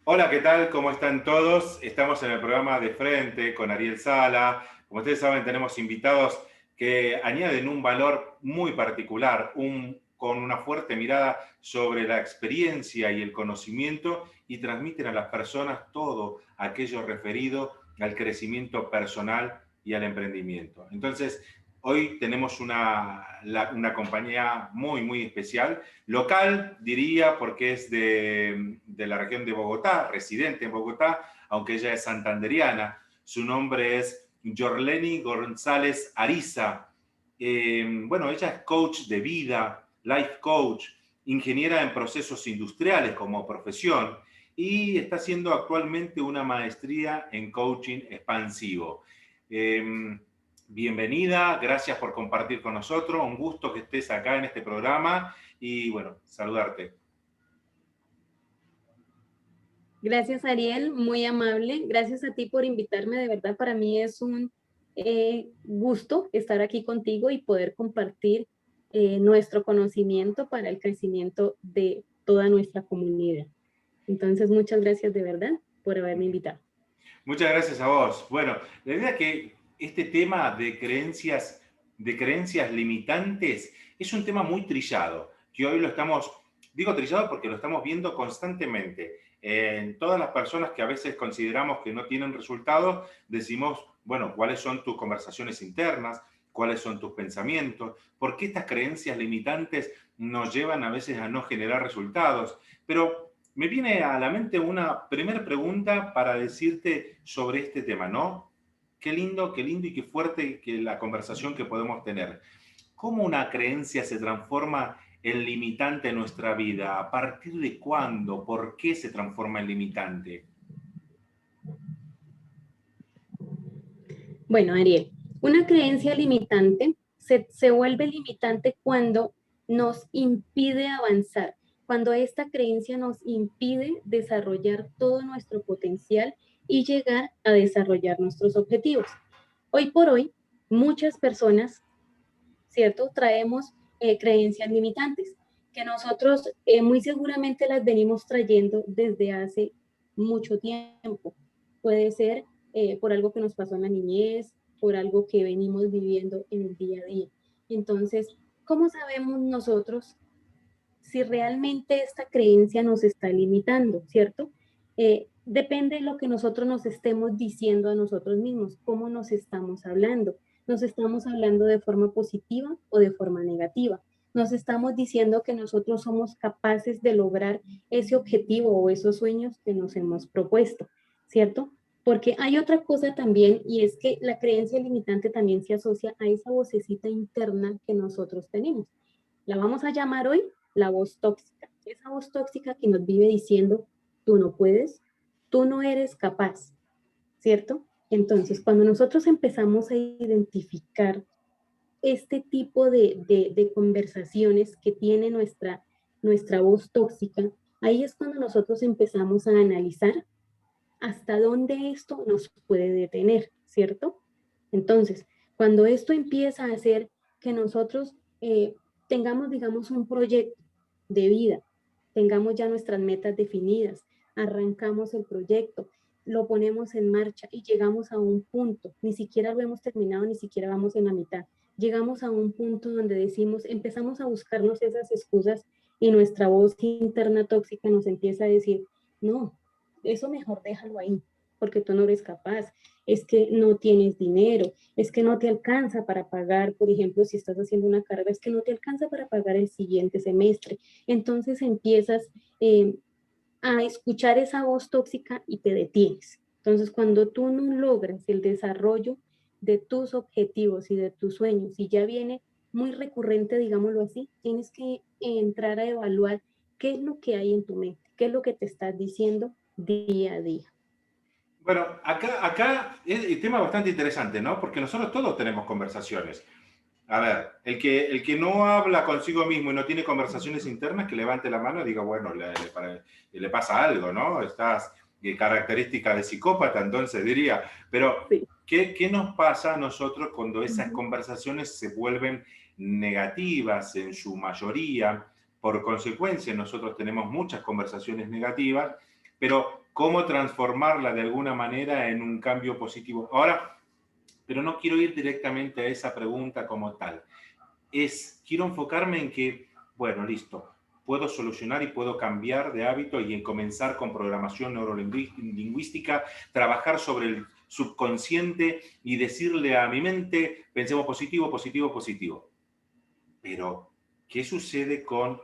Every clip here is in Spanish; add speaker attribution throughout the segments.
Speaker 1: Hola, ¿qué tal? ¿Cómo están todos? Estamos en el programa De Frente con Ariel Sala. Como ustedes saben, tenemos invitados que añaden un valor muy particular, con una fuerte mirada sobre la experiencia y el conocimiento y transmiten a las personas todo aquello referido al crecimiento personal y al emprendimiento. Entonces, hoy tenemos una compañía muy especial, local, diría, porque es de la región de Bogotá, residente en Bogotá, aunque ella es santanderiana. Su nombre es Yorleni González Ariza. Bueno, ella es coach de vida, life coach, ingeniera en procesos industriales como profesión y está haciendo actualmente una maestría en coaching expansivo. Bienvenida, gracias por compartir con nosotros, un gusto que estés acá en este programa y bueno, saludarte.
Speaker 2: Gracias, Ariel, muy amable. Gracias a ti por invitarme. De verdad, para mí es un gusto estar aquí contigo y poder compartir nuestro conocimiento para el crecimiento de toda nuestra comunidad. Entonces, muchas gracias de verdad por haberme invitado.
Speaker 1: Muchas gracias a vos. Bueno, la idea es que este tema de creencias limitantes es un tema muy trillado, que hoy lo estamos, digo trillado porque lo estamos viendo constantemente. En todas las personas que a veces consideramos que no tienen resultados, decimos, bueno, ¿cuáles son tus conversaciones internas? ¿Cuáles son tus pensamientos? ¿Por qué estas creencias limitantes nos llevan a veces a no generar resultados? Pero me viene a la mente una primera pregunta para decirte sobre este tema, ¿no? Qué lindo y qué fuerte que la conversación que podemos tener. ¿Cómo una creencia se transforma en limitante en nuestra vida? ¿A partir de cuándo? ¿Por qué se transforma en limitante?
Speaker 2: Bueno, Ariel, una creencia limitante se vuelve limitante cuando nos impide avanzar, cuando esta creencia nos impide desarrollar todo nuestro potencial y llegar a desarrollar nuestros objetivos. Hoy por hoy, muchas personas, ¿cierto? Traemos creencias limitantes que nosotros muy seguramente las venimos trayendo desde hace mucho tiempo. Puede ser por algo que nos pasó en la niñez, por algo que venimos viviendo en el día a día. Entonces, ¿cómo sabemos nosotros si realmente esta creencia nos está limitando, ¿cierto? Depende de lo que nosotros nos estemos diciendo a nosotros mismos, cómo nos estamos hablando. Nos estamos hablando de forma positiva o de forma negativa. Nos estamos diciendo que nosotros somos capaces de lograr ese objetivo o esos sueños que nos hemos propuesto, ¿cierto? Porque hay otra cosa también y es que la creencia limitante también se asocia a esa vocecita interna que nosotros tenemos. La vamos a llamar hoy la voz tóxica. Esa voz tóxica que nos vive diciendo, tú no puedes, tú no eres capaz, ¿cierto? Entonces, cuando nosotros empezamos a identificar este tipo de conversaciones que tiene nuestra voz tóxica, ahí es cuando nosotros empezamos a analizar hasta dónde esto nos puede detener, ¿cierto? Entonces, cuando esto empieza a hacer que nosotros tengamos, digamos, un proyecto de vida, tengamos ya nuestras metas definidas, arrancamos el proyecto, lo ponemos en marcha y llegamos a un punto, ni siquiera lo hemos terminado, ni siquiera vamos en la mitad, llegamos a un punto donde decimos, empezamos a buscarnos esas excusas y nuestra voz interna tóxica nos empieza a decir, no, eso mejor déjalo ahí, porque tú no eres capaz, es que no tienes dinero, es que no te alcanza para pagar, por ejemplo, si estás haciendo una carrera, es que no te alcanza para pagar el siguiente semestre. Entonces empiezas a escuchar esa voz tóxica y te detienes. Entonces, cuando tú no logras el desarrollo de tus objetivos y de tus sueños, y ya viene muy recurrente, digámoslo así, tienes que entrar a evaluar qué es lo que hay en tu mente, qué es lo que te estás diciendo día a día.
Speaker 1: Bueno, acá es un tema bastante interesante, ¿no? Porque nosotros todos tenemos conversaciones. A ver, el que no habla consigo mismo y no tiene conversaciones internas, que levante la mano y diga, bueno, le pasa algo, ¿no? Estás característica de psicópata, entonces diría. Pero,
Speaker 2: Sí.
Speaker 1: ¿qué nos pasa a nosotros cuando esas
Speaker 2: Ujú.
Speaker 1: conversaciones se vuelven negativas en su mayoría? Por consecuencia, nosotros tenemos muchas conversaciones negativas. pero cómo transformarla de alguna manera en un cambio positivo. Ahora, pero no quiero ir directamente a esa pregunta como tal. Quiero enfocarme en que, bueno, listo, puedo solucionar y puedo cambiar de hábito y en comenzar con programación neurolingüística, trabajar sobre el subconsciente y decirle a mi mente, pensemos positivo, positivo, positivo. Pero, ¿qué sucede con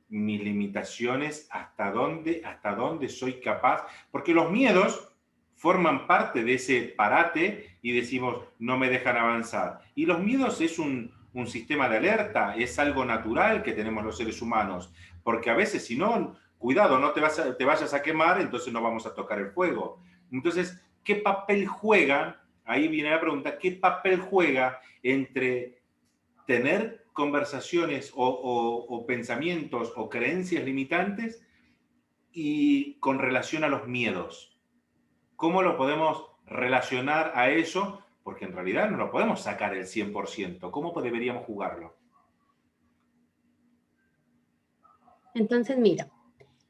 Speaker 1: mis limitaciones? Hasta dónde soy capaz? Porque los miedos forman parte de ese parate y decimos, no me dejan avanzar. Y los miedos es un sistema de alerta, es algo natural que tenemos los seres humanos, porque a veces si no, cuidado, no te vayas a quemar, entonces no vamos a tocar el fuego. Entonces, ¿qué papel juega? Ahí viene la pregunta, ¿qué papel juega entre tener conversaciones o pensamientos o creencias limitantes y con relación a los miedos? ¿Cómo lo podemos relacionar a eso? Porque en realidad no lo podemos sacar el 100%. ¿Cómo deberíamos jugarlo?
Speaker 2: Entonces, mira,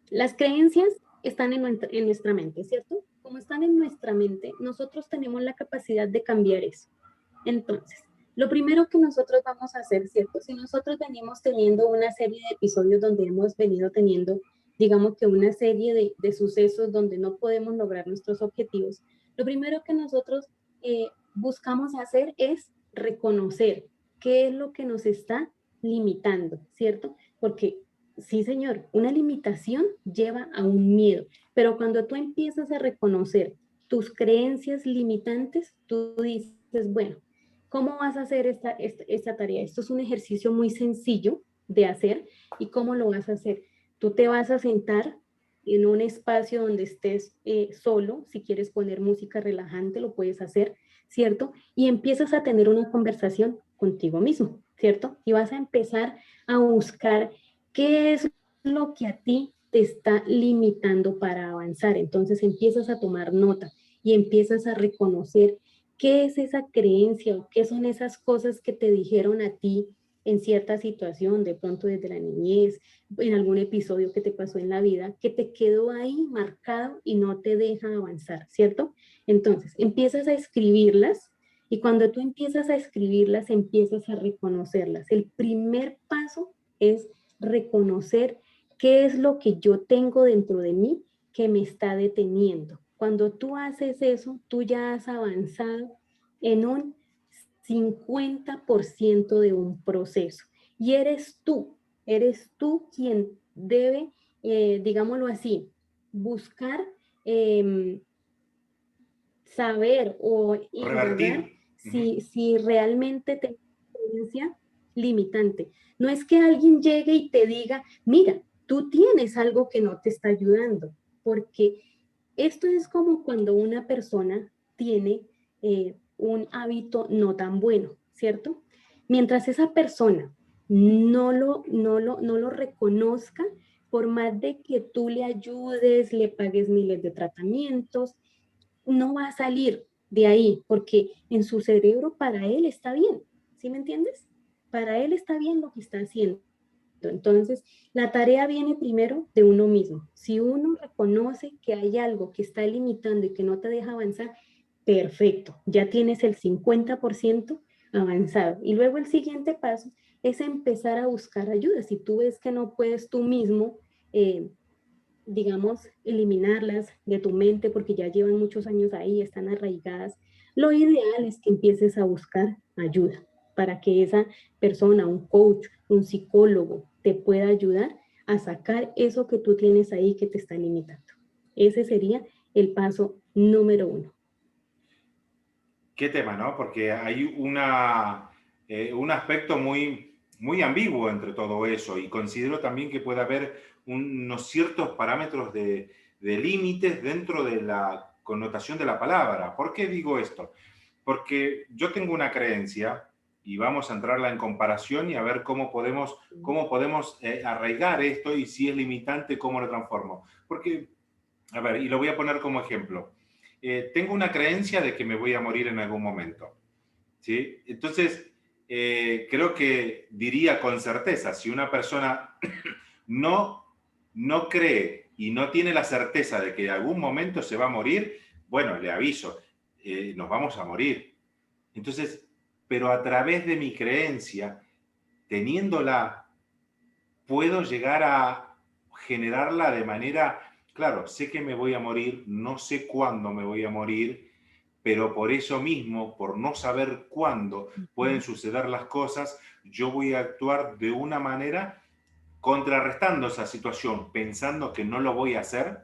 Speaker 2: las creencias están en nuestra mente, ¿cierto? Como están en nuestra mente, nosotros tenemos la capacidad de cambiar eso. Entonces, lo primero que nosotros vamos a hacer, ¿cierto? Si nosotros venimos teniendo una serie de episodios donde hemos venido teniendo, digamos que una serie de sucesos donde no podemos lograr nuestros objetivos, lo primero que nosotros buscamos hacer es reconocer qué es lo que nos está limitando, ¿cierto? Porque sí, señor, una limitación lleva a un miedo, pero cuando tú empiezas a reconocer tus creencias limitantes, tú dices, bueno, ¿cómo vas a hacer esta tarea? Esto es un ejercicio muy sencillo de hacer. ¿Y cómo lo vas a hacer? Tú te vas a sentar en un espacio donde estés solo. Si quieres poner música relajante, lo puedes hacer, ¿cierto? Y empiezas a tener una conversación contigo mismo, ¿cierto? Y vas a empezar a buscar qué es lo que a ti te está limitando para avanzar. Entonces empiezas a tomar nota y empiezas a reconocer qué es esa creencia o qué son esas cosas que te dijeron a ti en cierta situación, de pronto desde la niñez, en algún episodio que te pasó en la vida, que te quedó ahí marcado y no te deja avanzar, ¿cierto? Entonces, empiezas a escribirlas y cuando tú empiezas a escribirlas, empiezas a reconocerlas. El primer paso es reconocer qué es lo que yo tengo dentro de mí que me está deteniendo. Cuando tú haces eso, tú ya has avanzado en un 50% de un proceso. Y eres tú quien debe, digámoslo así, buscar saber o
Speaker 1: Revertir.
Speaker 2: indagar si realmente te experiencia limitante. No es que alguien llegue y te diga, mira, tú tienes algo que no te está ayudando, porque esto es como cuando una persona tiene un hábito no tan bueno, ¿cierto? Mientras esa persona no lo reconozca, por más de que tú le ayudes, le pagues miles de tratamientos, no va a salir de ahí, porque en su cerebro para él está bien, ¿sí me entiendes? Para él está bien lo que está haciendo. Entonces, la tarea viene primero de uno mismo. Si uno reconoce que hay algo que está limitando y que no te deja avanzar, perfecto, ya tienes el 50% avanzado. Y luego el siguiente paso es empezar a buscar ayuda. Si tú ves que no puedes tú mismo, digamos, eliminarlas de tu mente porque ya llevan muchos años ahí, están arraigadas, lo ideal es que empieces a buscar ayuda para que esa persona, un coach, un psicólogo, te pueda ayudar a sacar eso que tú tienes ahí que te está limitando. Ese sería el paso número 1.
Speaker 1: ¿Qué tema, no? Porque hay un aspecto muy ambiguo entre todo eso y considero también que puede haber unos ciertos parámetros de límites dentro de la connotación de la palabra. ¿Por qué digo esto? Porque yo tengo una creencia y vamos a entrarla en comparación y a ver cómo podemos arraigar esto y si es limitante, cómo lo transformo. Porque, a ver, y lo voy a poner como ejemplo. Tengo una creencia de que me voy a morir en algún momento, ¿sí? Entonces, creo que diría con certeza, si una persona no cree y no tiene la certeza de que en algún momento se va a morir, bueno, le aviso, nos vamos a morir. Entonces, pero a través de mi creencia, teniéndola, puedo llegar a generarla de manera, claro, sé que me voy a morir, no sé cuándo me voy a morir, pero por eso mismo, por no saber cuándo pueden suceder las cosas, yo voy a actuar de una manera contrarrestando esa situación, pensando que no lo voy a hacer,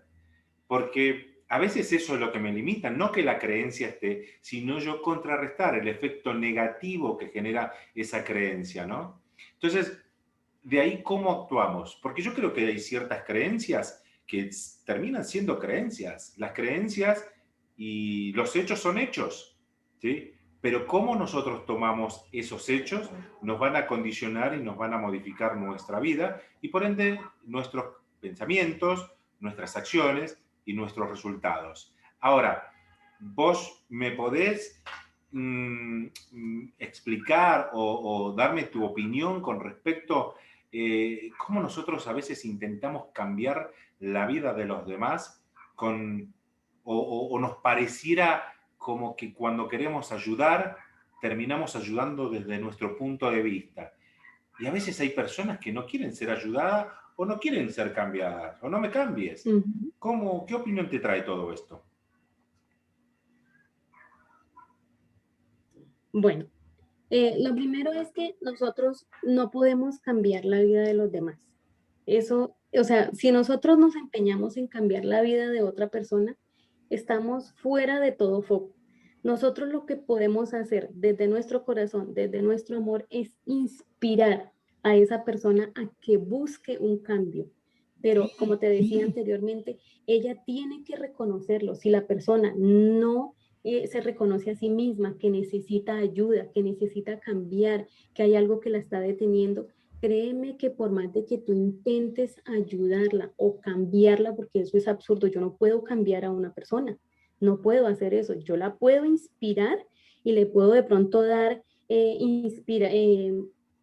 Speaker 1: porque a veces eso es lo que me limita, no que la creencia esté, sino yo contrarrestar el efecto negativo que genera esa creencia, ¿no? Entonces, de ahí cómo actuamos, porque yo creo que hay ciertas creencias que terminan siendo creencias. Las creencias y los hechos son hechos, ¿sí? Pero cómo nosotros tomamos esos hechos nos van a condicionar y nos van a modificar nuestra vida y por ende nuestros pensamientos, nuestras acciones y nuestros resultados. Ahora, vos me podés explicar o darme tu opinión con respecto cómo nosotros a veces intentamos cambiar la vida de los demás con, o nos pareciera como que cuando queremos ayudar, terminamos ayudando desde nuestro punto de vista. Y a veces hay personas que no quieren ser ayudadas o no quieren ser cambiadas, o no me cambies. ¿Cómo, qué opinión te trae todo esto?
Speaker 2: Bueno, lo primero es que nosotros no podemos cambiar la vida de los demás. Eso, o sea, si nosotros nos empeñamos en cambiar la vida de otra persona, estamos fuera de todo foco. Nosotros lo que podemos hacer desde nuestro corazón, desde nuestro amor, es inspirar a esa persona a que busque un cambio. Pero como te decía anteriormente, ella tiene que reconocerlo. Si la persona no se reconoce a sí misma, que necesita ayuda, que necesita cambiar, que hay algo que la está deteniendo, créeme que por más de que tú intentes ayudarla o cambiarla, porque eso es absurdo, yo no puedo cambiar a una persona, no puedo hacer eso, yo la puedo inspirar y le puedo de pronto dar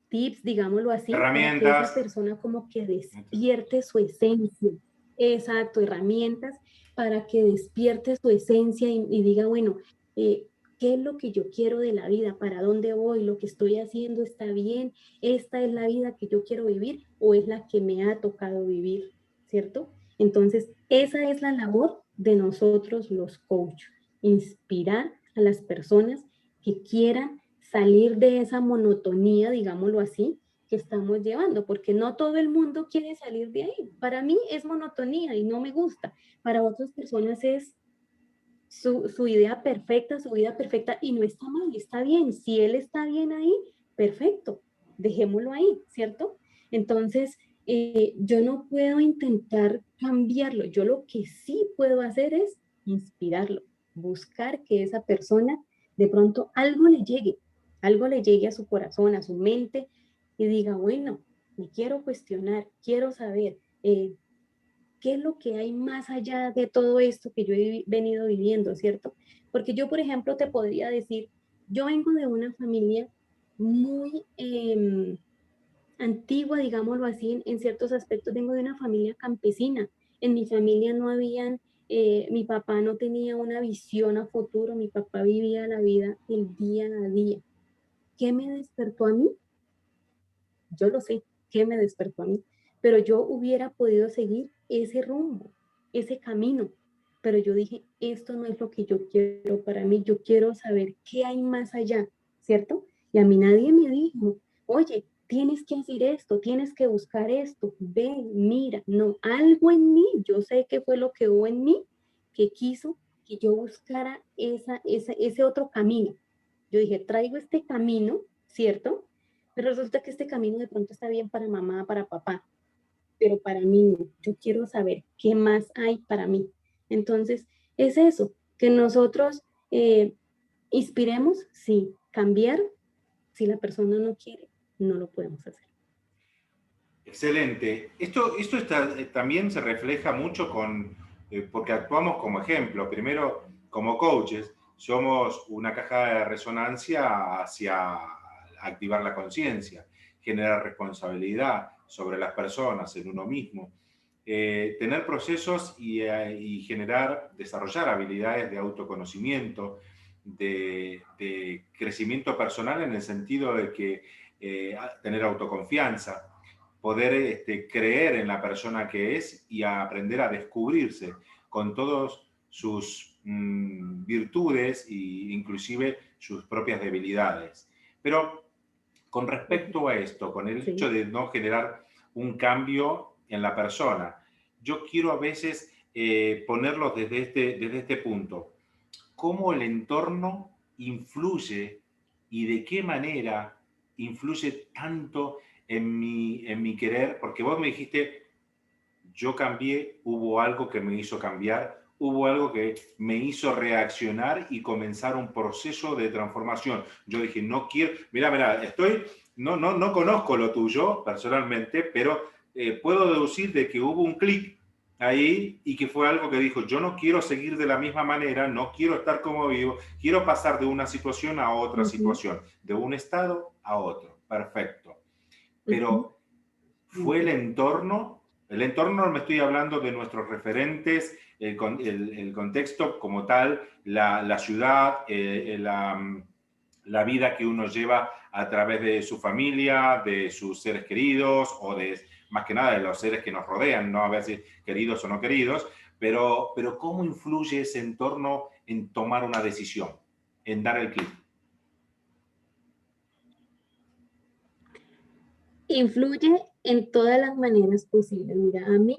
Speaker 2: tips, digámoslo así, para que esa
Speaker 1: Herramientas.
Speaker 2: persona como que despierte su esencia. Exacto, herramientas para que despierte su esencia y diga, bueno, ¿qué es lo que yo quiero de la vida? ¿Para dónde voy? ¿Lo que estoy haciendo está bien? ¿Esta es la vida que yo quiero vivir o es la que me ha tocado vivir? ¿Cierto? Entonces, esa es la labor de nosotros los coaches, inspirar a las personas que quieran salir de esa monotonía, digámoslo así, que estamos llevando, porque no todo el mundo quiere salir de ahí. Para mí es monotonía y no me gusta. Para otras personas es su idea perfecta, su vida perfecta y no está mal, está bien. Si él está bien ahí, perfecto, dejémoslo ahí, ¿cierto? Entonces, yo no puedo intentar cambiarlo. Yo lo que sí puedo hacer es inspirarlo, buscar que esa persona de pronto algo le llegue a su corazón, a su mente y diga, bueno, me quiero cuestionar, quiero saber qué es lo que hay más allá de todo esto que yo he venido viviendo, ¿cierto? Porque yo, por ejemplo, te podría decir, yo vengo de una familia muy antigua, digámoslo así, en ciertos aspectos, vengo de una familia campesina. En mi familia no habían, mi papá no tenía una visión a futuro, mi papá vivía la vida el día a día. ¿Qué me despertó a mí? Yo lo sé, ¿qué me despertó a mí? Pero yo hubiera podido seguir ese rumbo, ese camino. Pero yo dije, esto no es lo que yo quiero para mí, yo quiero saber qué hay más allá, ¿cierto? Y a mí nadie me dijo, oye, tienes que hacer esto, tienes que buscar esto, ven, mira, no, algo en mí, yo sé que fue lo que hubo en mí que quiso que yo buscara ese otro camino. Yo dije, traigo este camino, ¿cierto? Pero resulta que este camino de pronto está bien para mamá, para papá, pero para mí no. Yo quiero saber qué más hay para mí. Entonces, es eso, que nosotros inspiremos, sí, cambiar, si la persona no quiere, no lo podemos hacer.
Speaker 1: Excelente. Esto también se refleja mucho porque actuamos como ejemplo. Primero, como coaches, somos una caja de resonancia hacia activar la conciencia, generar responsabilidad sobre las personas, en uno mismo. tener procesos y generar, desarrollar habilidades de autoconocimiento, de crecimiento personal en el sentido de que tener autoconfianza, poder creer en la persona que es y a aprender a descubrirse con todos sus virtudes e inclusive sus propias debilidades. Pero con respecto a esto, con el hecho de no generar un cambio en la persona, yo quiero a veces ponerlo desde este punto. ¿Cómo el entorno influye y de qué manera influye tanto en mi querer? Porque vos me dijiste, yo cambié, hubo algo que me hizo cambiar, hubo algo que me hizo reaccionar y comenzar un proceso de transformación. Yo dije, no quiero, mira, no conozco lo tuyo personalmente, pero puedo deducir de que hubo un clic ahí y que fue algo que dijo, yo no quiero seguir de la misma manera, no quiero estar como vivo, quiero pasar de una situación a otra situación, de un estado a otro. Perfecto. Pero fue el entorno no me estoy hablando de nuestros referentes, el contexto como tal, la ciudad, la vida que uno lleva a través de su familia, de sus seres queridos o de, más que nada, de los seres que nos rodean, no a ver si queridos o no queridos, pero ¿cómo influye ese entorno en tomar una decisión, en dar el clic?
Speaker 2: Influye en todas las maneras posibles. Mira, a mí,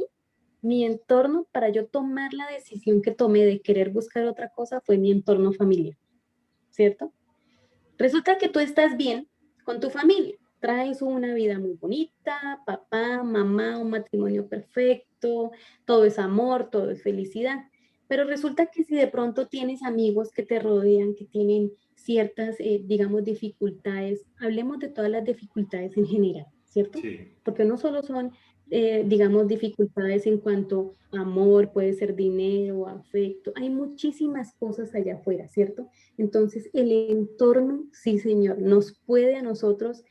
Speaker 2: mi entorno, para yo tomar la decisión que tomé de querer buscar otra cosa, fue mi entorno familiar, ¿cierto? Resulta que tú estás bien con tu familia, traes una vida muy bonita, papá, mamá, un matrimonio perfecto, todo es amor, todo es felicidad. Pero resulta que si de pronto tienes amigos que te rodean, que tienen ciertas, digamos, dificultades, hablemos de todas las dificultades en general, ¿cierto?
Speaker 1: Sí.
Speaker 2: Porque no solo son, digamos, dificultades en cuanto a amor, puede ser dinero, afecto, hay muchísimas cosas allá afuera, ¿cierto? Entonces, el entorno, sí, señor, nos puede a nosotros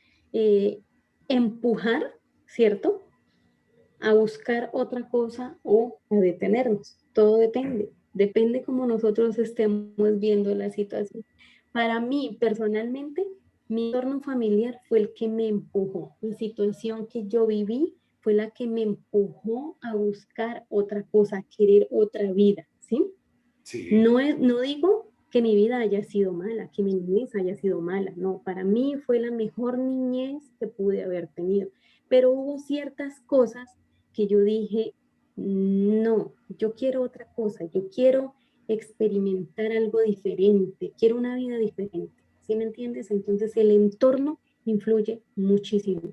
Speaker 2: empujar, ¿cierto? A buscar otra cosa o a detenernos. Todo depende. Depende cómo nosotros estemos viendo la situación. Para mí, personalmente, mi entorno familiar fue el que me empujó. La situación que yo viví fue la que me empujó a buscar otra cosa, a querer otra vida, ¿sí?
Speaker 1: Sí.
Speaker 2: No digo que mi vida haya sido mala, que mi niñez haya sido mala, no, para mí fue la mejor niñez que pude haber tenido, pero hubo ciertas cosas que yo dije, no, yo quiero otra cosa, yo quiero experimentar algo diferente, quiero una vida diferente, ¿sí me entiendes? Entonces el entorno influye muchísimo,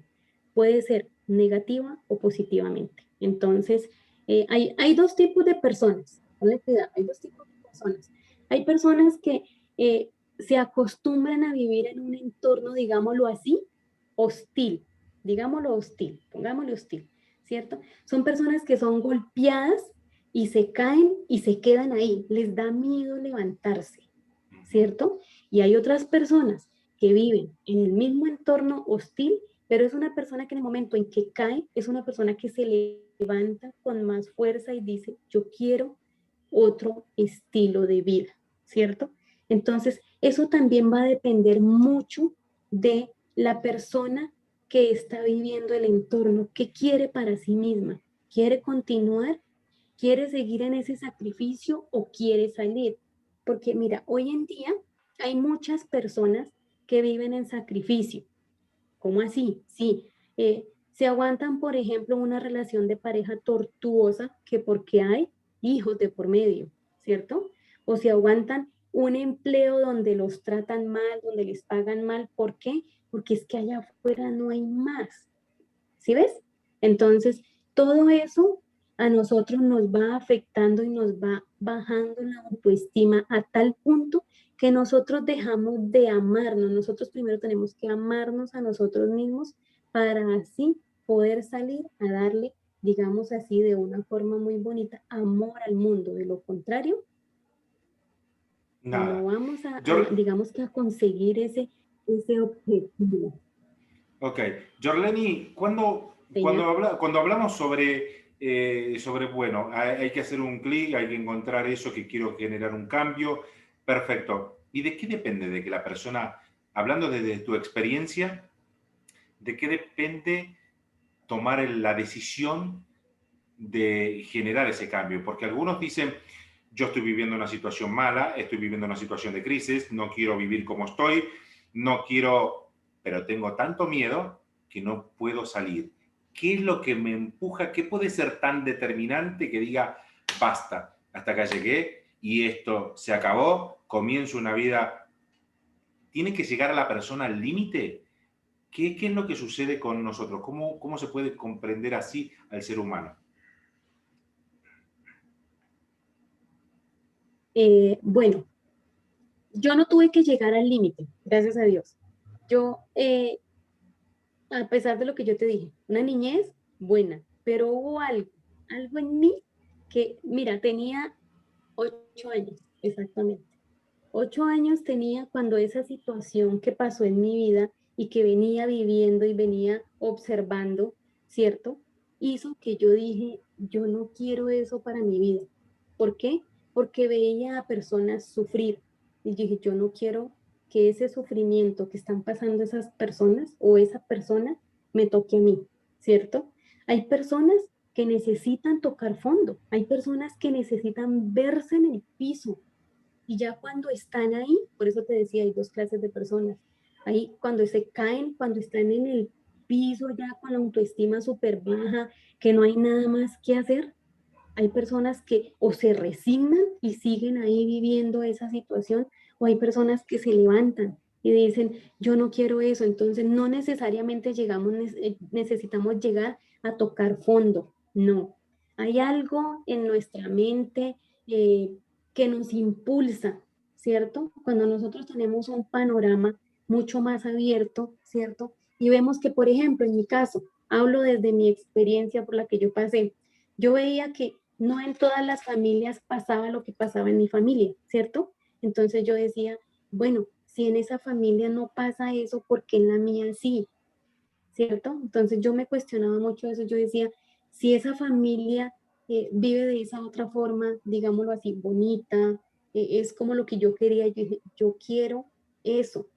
Speaker 2: puede ser negativa o positivamente. Entonces, hay dos tipos de personas, ponle cuidado, hay dos tipos de personas. Hay personas que se acostumbran a vivir en un entorno, digámoslo así, hostil, digámoslo hostil, pongámoslo hostil, ¿cierto? Son personas que son golpeadas y se caen y se quedan ahí, les da miedo levantarse, ¿cierto? Y hay otras personas que viven en el mismo entorno hostil, pero es una persona que en el momento en que cae, es una persona que se levanta con más fuerza y dice, yo quiero otro estilo de vida, ¿cierto? Entonces, eso también va a depender mucho de la persona que está viviendo el entorno, qué quiere para sí misma, quiere continuar, quiere seguir en ese sacrificio o quiere salir. Porque mira, hoy en día hay muchas personas que viven en sacrificio. ¿Cómo así? Sí, se aguantan, por ejemplo, una relación de pareja tortuosa que porque hay hijos de por medio, ¿cierto? O se aguantan un empleo donde los tratan mal, donde les pagan mal. ¿Por qué? Porque es que allá afuera no hay más. ¿Sí ves? Entonces, todo eso a nosotros nos va afectando y nos va bajando la autoestima a tal punto que nosotros dejamos de amarnos. Nosotros primero tenemos que amarnos a nosotros mismos para así poder salir a darle, digamos así, de una forma muy bonita, amor al mundo. De lo contrario, no
Speaker 1: Nada.
Speaker 2: vamos
Speaker 1: Yo,
Speaker 2: digamos que a conseguir ese objetivo.
Speaker 1: Ok, Jorleni,
Speaker 2: Señor.
Speaker 1: cuando hablamos sobre sobre, bueno, hay que hacer un clic, hay que encontrar eso que quiero generar un cambio. Perfecto. ¿Y de qué depende de que la persona, hablando desde tu experiencia, de qué depende tomar la decisión de generar ese cambio? Porque algunos dicen, yo estoy viviendo una situación mala, estoy viviendo una situación de crisis, no quiero vivir como estoy, no quiero, pero tengo tanto miedo que no puedo salir. ¿Qué es lo que me empuja? ¿Qué puede ser tan determinante que diga, basta, hasta acá llegué y esto se acabó, comienzo una vida? ¿Tiene que llegar a la persona al límite? ¿Qué es lo que sucede con nosotros? ¿Cómo se puede comprender así al ser humano?
Speaker 2: Bueno, yo no tuve que llegar al límite, gracias a Dios. Yo, a pesar de lo que yo te dije, una niñez buena, pero hubo algo en mí que, mira, tenía 8 años, exactamente. 8 años tenía cuando esa situación que pasó en mi vida y que venía viviendo y venía observando, ¿cierto? Hizo que yo dije, yo no quiero eso para mi vida. ¿Por qué? Porque veía a personas sufrir y dije, yo no quiero que ese sufrimiento que están pasando esas personas o esa persona me toque a mí, ¿cierto? Hay personas que necesitan tocar fondo, hay personas que necesitan verse en el piso, y ya cuando están ahí, por eso te decía, hay dos clases de personas. Ahí cuando se caen, cuando están en el piso ya con la autoestima súper baja, que no hay nada más que hacer, hay personas que o se resignan y siguen ahí viviendo esa situación, o hay personas que se levantan y dicen, yo no quiero eso. Entonces no necesariamente necesitamos llegar a tocar fondo, no. Hay algo en nuestra mente eh, que nos impulsa, ¿cierto? Cuando nosotros tenemos un panorama mucho más abierto, ¿cierto? Y vemos que, por ejemplo, en mi caso, hablo desde mi experiencia por la que yo pasé, yo veía que no en todas las familias pasaba lo que pasaba en mi familia, ¿cierto? Entonces yo decía, bueno, si en esa familia no pasa eso, ¿por qué en la mía sí? ¿Cierto? Entonces yo me cuestionaba mucho eso, yo decía, si esa familia vive de esa otra forma, digámoslo así, bonita, es como lo que yo quería, yo dije, yo quiero eso,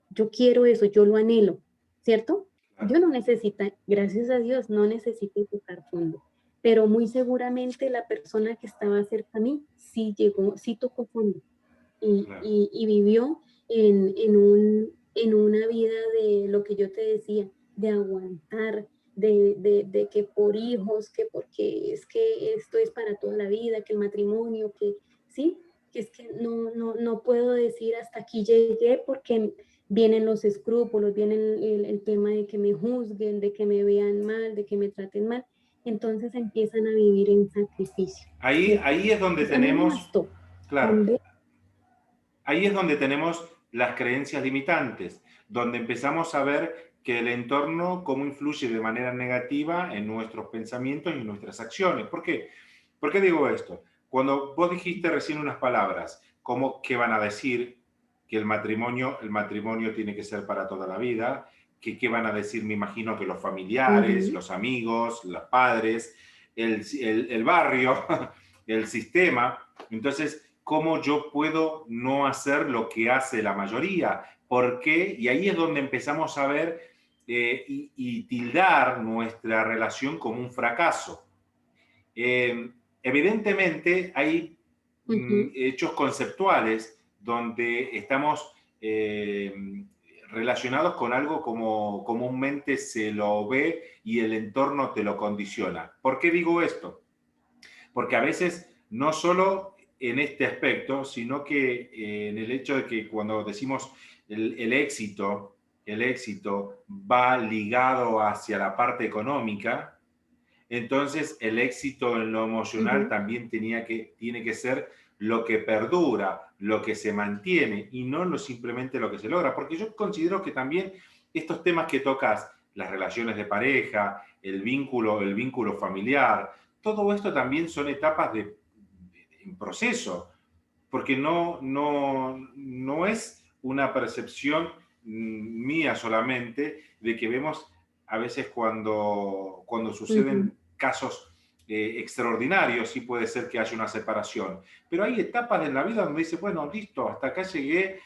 Speaker 2: yo lo anhelo, ¿cierto? Yo no necesito, gracias a Dios, no necesito tocar fondo, pero muy seguramente la persona que estaba cerca a mí sí llegó, sí tocó fondo
Speaker 1: Claro.
Speaker 2: y vivió en una vida de lo que yo te decía, de aguantar, de que por hijos, que porque es que esto es para toda la vida, que el matrimonio, que sí, que es que no puedo decir hasta aquí llegué porque vienen los escrúpulos, viene el tema de que me juzguen, de que me vean mal, de que me traten mal. Entonces empiezan a vivir en sacrificio, ¿cierto?
Speaker 1: Ahí es donde
Speaker 2: Entonces a mí me
Speaker 1: tenemos,
Speaker 2: bastó
Speaker 1: claro,
Speaker 2: con ver.
Speaker 1: ahí es donde tenemos las creencias limitantes, donde empezamos a ver que el entorno cómo influye de manera negativa en nuestros pensamientos y nuestras acciones. ¿Por qué? ¿Por qué digo esto? Cuando vos dijiste recién unas palabras, como que van a decir que el matrimonio tiene que ser para toda la vida, que qué van a decir, me imagino que los familiares,
Speaker 2: Ujú,
Speaker 1: los amigos, los padres, el barrio, el sistema. Entonces, ¿cómo yo puedo no hacer lo que hace la mayoría? ¿Por qué? Y ahí es donde empezamos a ver y tildar nuestra relación como un fracaso. Evidentemente hay
Speaker 2: ujú,
Speaker 1: hechos conceptuales donde estamos eh, relacionados con algo como comúnmente se lo ve y el entorno te lo condiciona. ¿Por qué digo esto? Porque a veces no solo en este aspecto, sino que en el hecho de que cuando decimos el éxito va ligado hacia la parte económica, entonces el éxito en lo emocional
Speaker 2: ujú.
Speaker 1: también tiene que ser lo que perdura, lo que se mantiene y no simplemente lo que se logra. Porque yo considero que también estos temas que tocas, las relaciones de pareja, el vínculo familiar, todo esto también son etapas en proceso, porque no es una percepción mía solamente de que vemos a veces cuando
Speaker 2: Ujú,
Speaker 1: suceden casos extraordinario, sí puede ser que haya una separación. Pero hay etapas en la vida donde dice, bueno, listo, hasta acá llegué,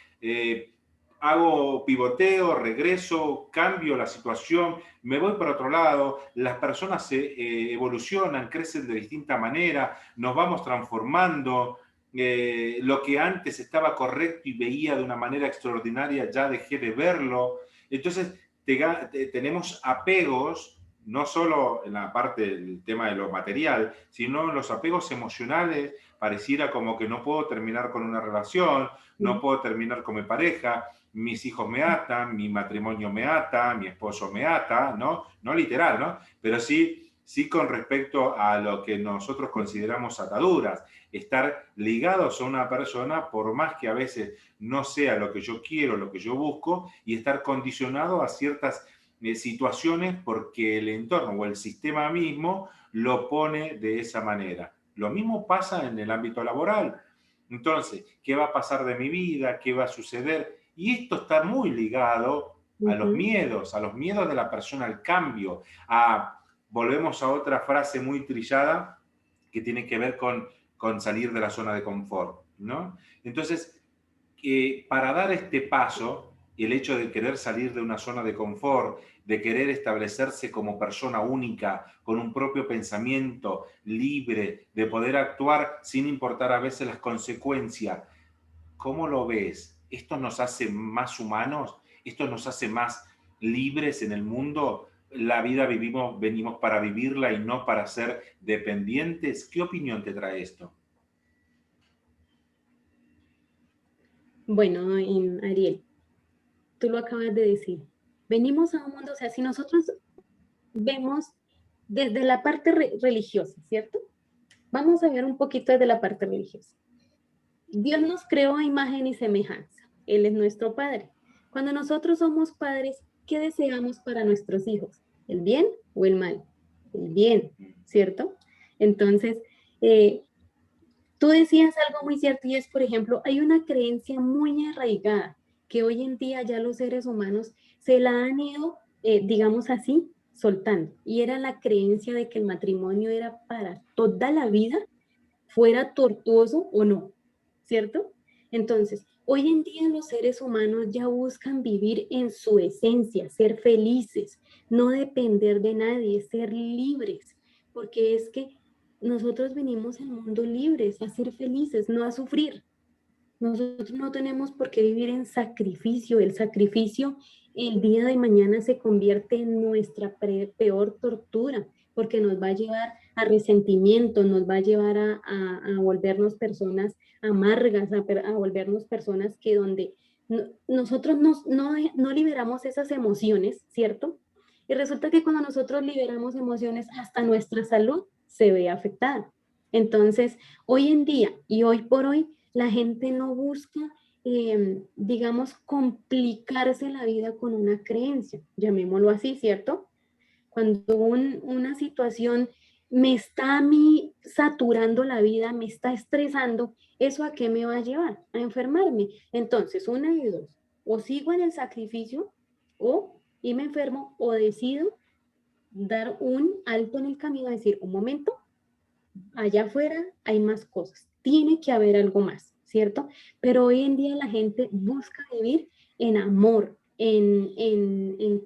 Speaker 1: hago pivoteo, regreso, cambio la situación, me voy para otro lado, las personas se evolucionan, crecen de distinta manera, nos vamos transformando, lo que antes estaba correcto y veía de una manera extraordinaria, ya dejé de verlo. Entonces, tenemos apegos, no solo en la parte del tema de lo material, sino en los apegos emocionales. Pareciera como que no puedo terminar con una relación, no puedo terminar con mi pareja, mis hijos me atan, mi matrimonio me ata, mi esposo me ata, ¿no? No literal, ¿no? Pero sí con respecto a lo que nosotros consideramos ataduras, estar ligados a una persona, por más que a veces no sea lo que yo quiero, lo que yo busco, y estar condicionado a ciertas situaciones porque el entorno o el sistema mismo lo pone de esa manera. Lo mismo pasa en el ámbito laboral. Entonces, ¿qué va a pasar de mi vida? ¿Qué va a suceder? Y esto está muy ligado a los miedos de la persona al cambio. Volvemos a otra frase muy trillada que tiene que ver con salir de la zona de confort, ¿no? Entonces, para dar este paso, el hecho de querer salir de una zona de confort, de querer establecerse como persona única, con un propio pensamiento libre, de poder actuar sin importar a veces las consecuencias, ¿cómo lo ves? ¿Esto nos hace más humanos? ¿Esto nos hace más libres en el mundo? La vida venimos para vivirla y no para ser dependientes. ¿Qué opinión te trae esto?
Speaker 2: Bueno, Ariel, tú lo acabas de decir. Venimos a un mundo, o sea, si nosotros vemos desde la parte religiosa, ¿cierto? Vamos a ver un poquito desde la parte religiosa. Dios nos creó a imagen y semejanza. Él es nuestro Padre. Cuando nosotros somos padres, ¿qué deseamos para nuestros hijos? ¿El bien o el mal? El bien, ¿cierto? Entonces, tú decías algo muy cierto y es, por ejemplo, hay una creencia muy arraigada que hoy en día ya los seres humanos se la han ido, digamos así, soltando. Y era la creencia de que el matrimonio era para toda la vida, fuera tortuoso o no, ¿cierto? Entonces, hoy en día los seres humanos ya buscan vivir en su esencia, ser felices, no depender de nadie, ser libres, porque es que nosotros venimos al mundo libres, a ser felices, no a sufrir. Nosotros no tenemos por qué vivir en sacrificio. El sacrificio el día de mañana se convierte en nuestra peor tortura, porque nos va a llevar a resentimiento, nos va a llevar a volvernos personas amargas, a volvernos personas que donde nosotros no liberamos esas emociones, ¿cierto? Y resulta que cuando nosotros liberamos emociones, hasta nuestra salud se ve afectada. Entonces, hoy en día y hoy por hoy, la gente no busca, digamos, complicarse la vida con una creencia, llamémoslo así, ¿cierto? Cuando una situación me está a mí saturando la vida, me está estresando, ¿eso a qué me va a llevar? A enfermarme. Entonces, una de dos, o sigo en el sacrificio, o y me enfermo, o decido dar un alto en el camino, decir, un momento, allá afuera hay más cosas, tiene que haber algo más, ¿cierto? Pero hoy en día la gente busca vivir en amor,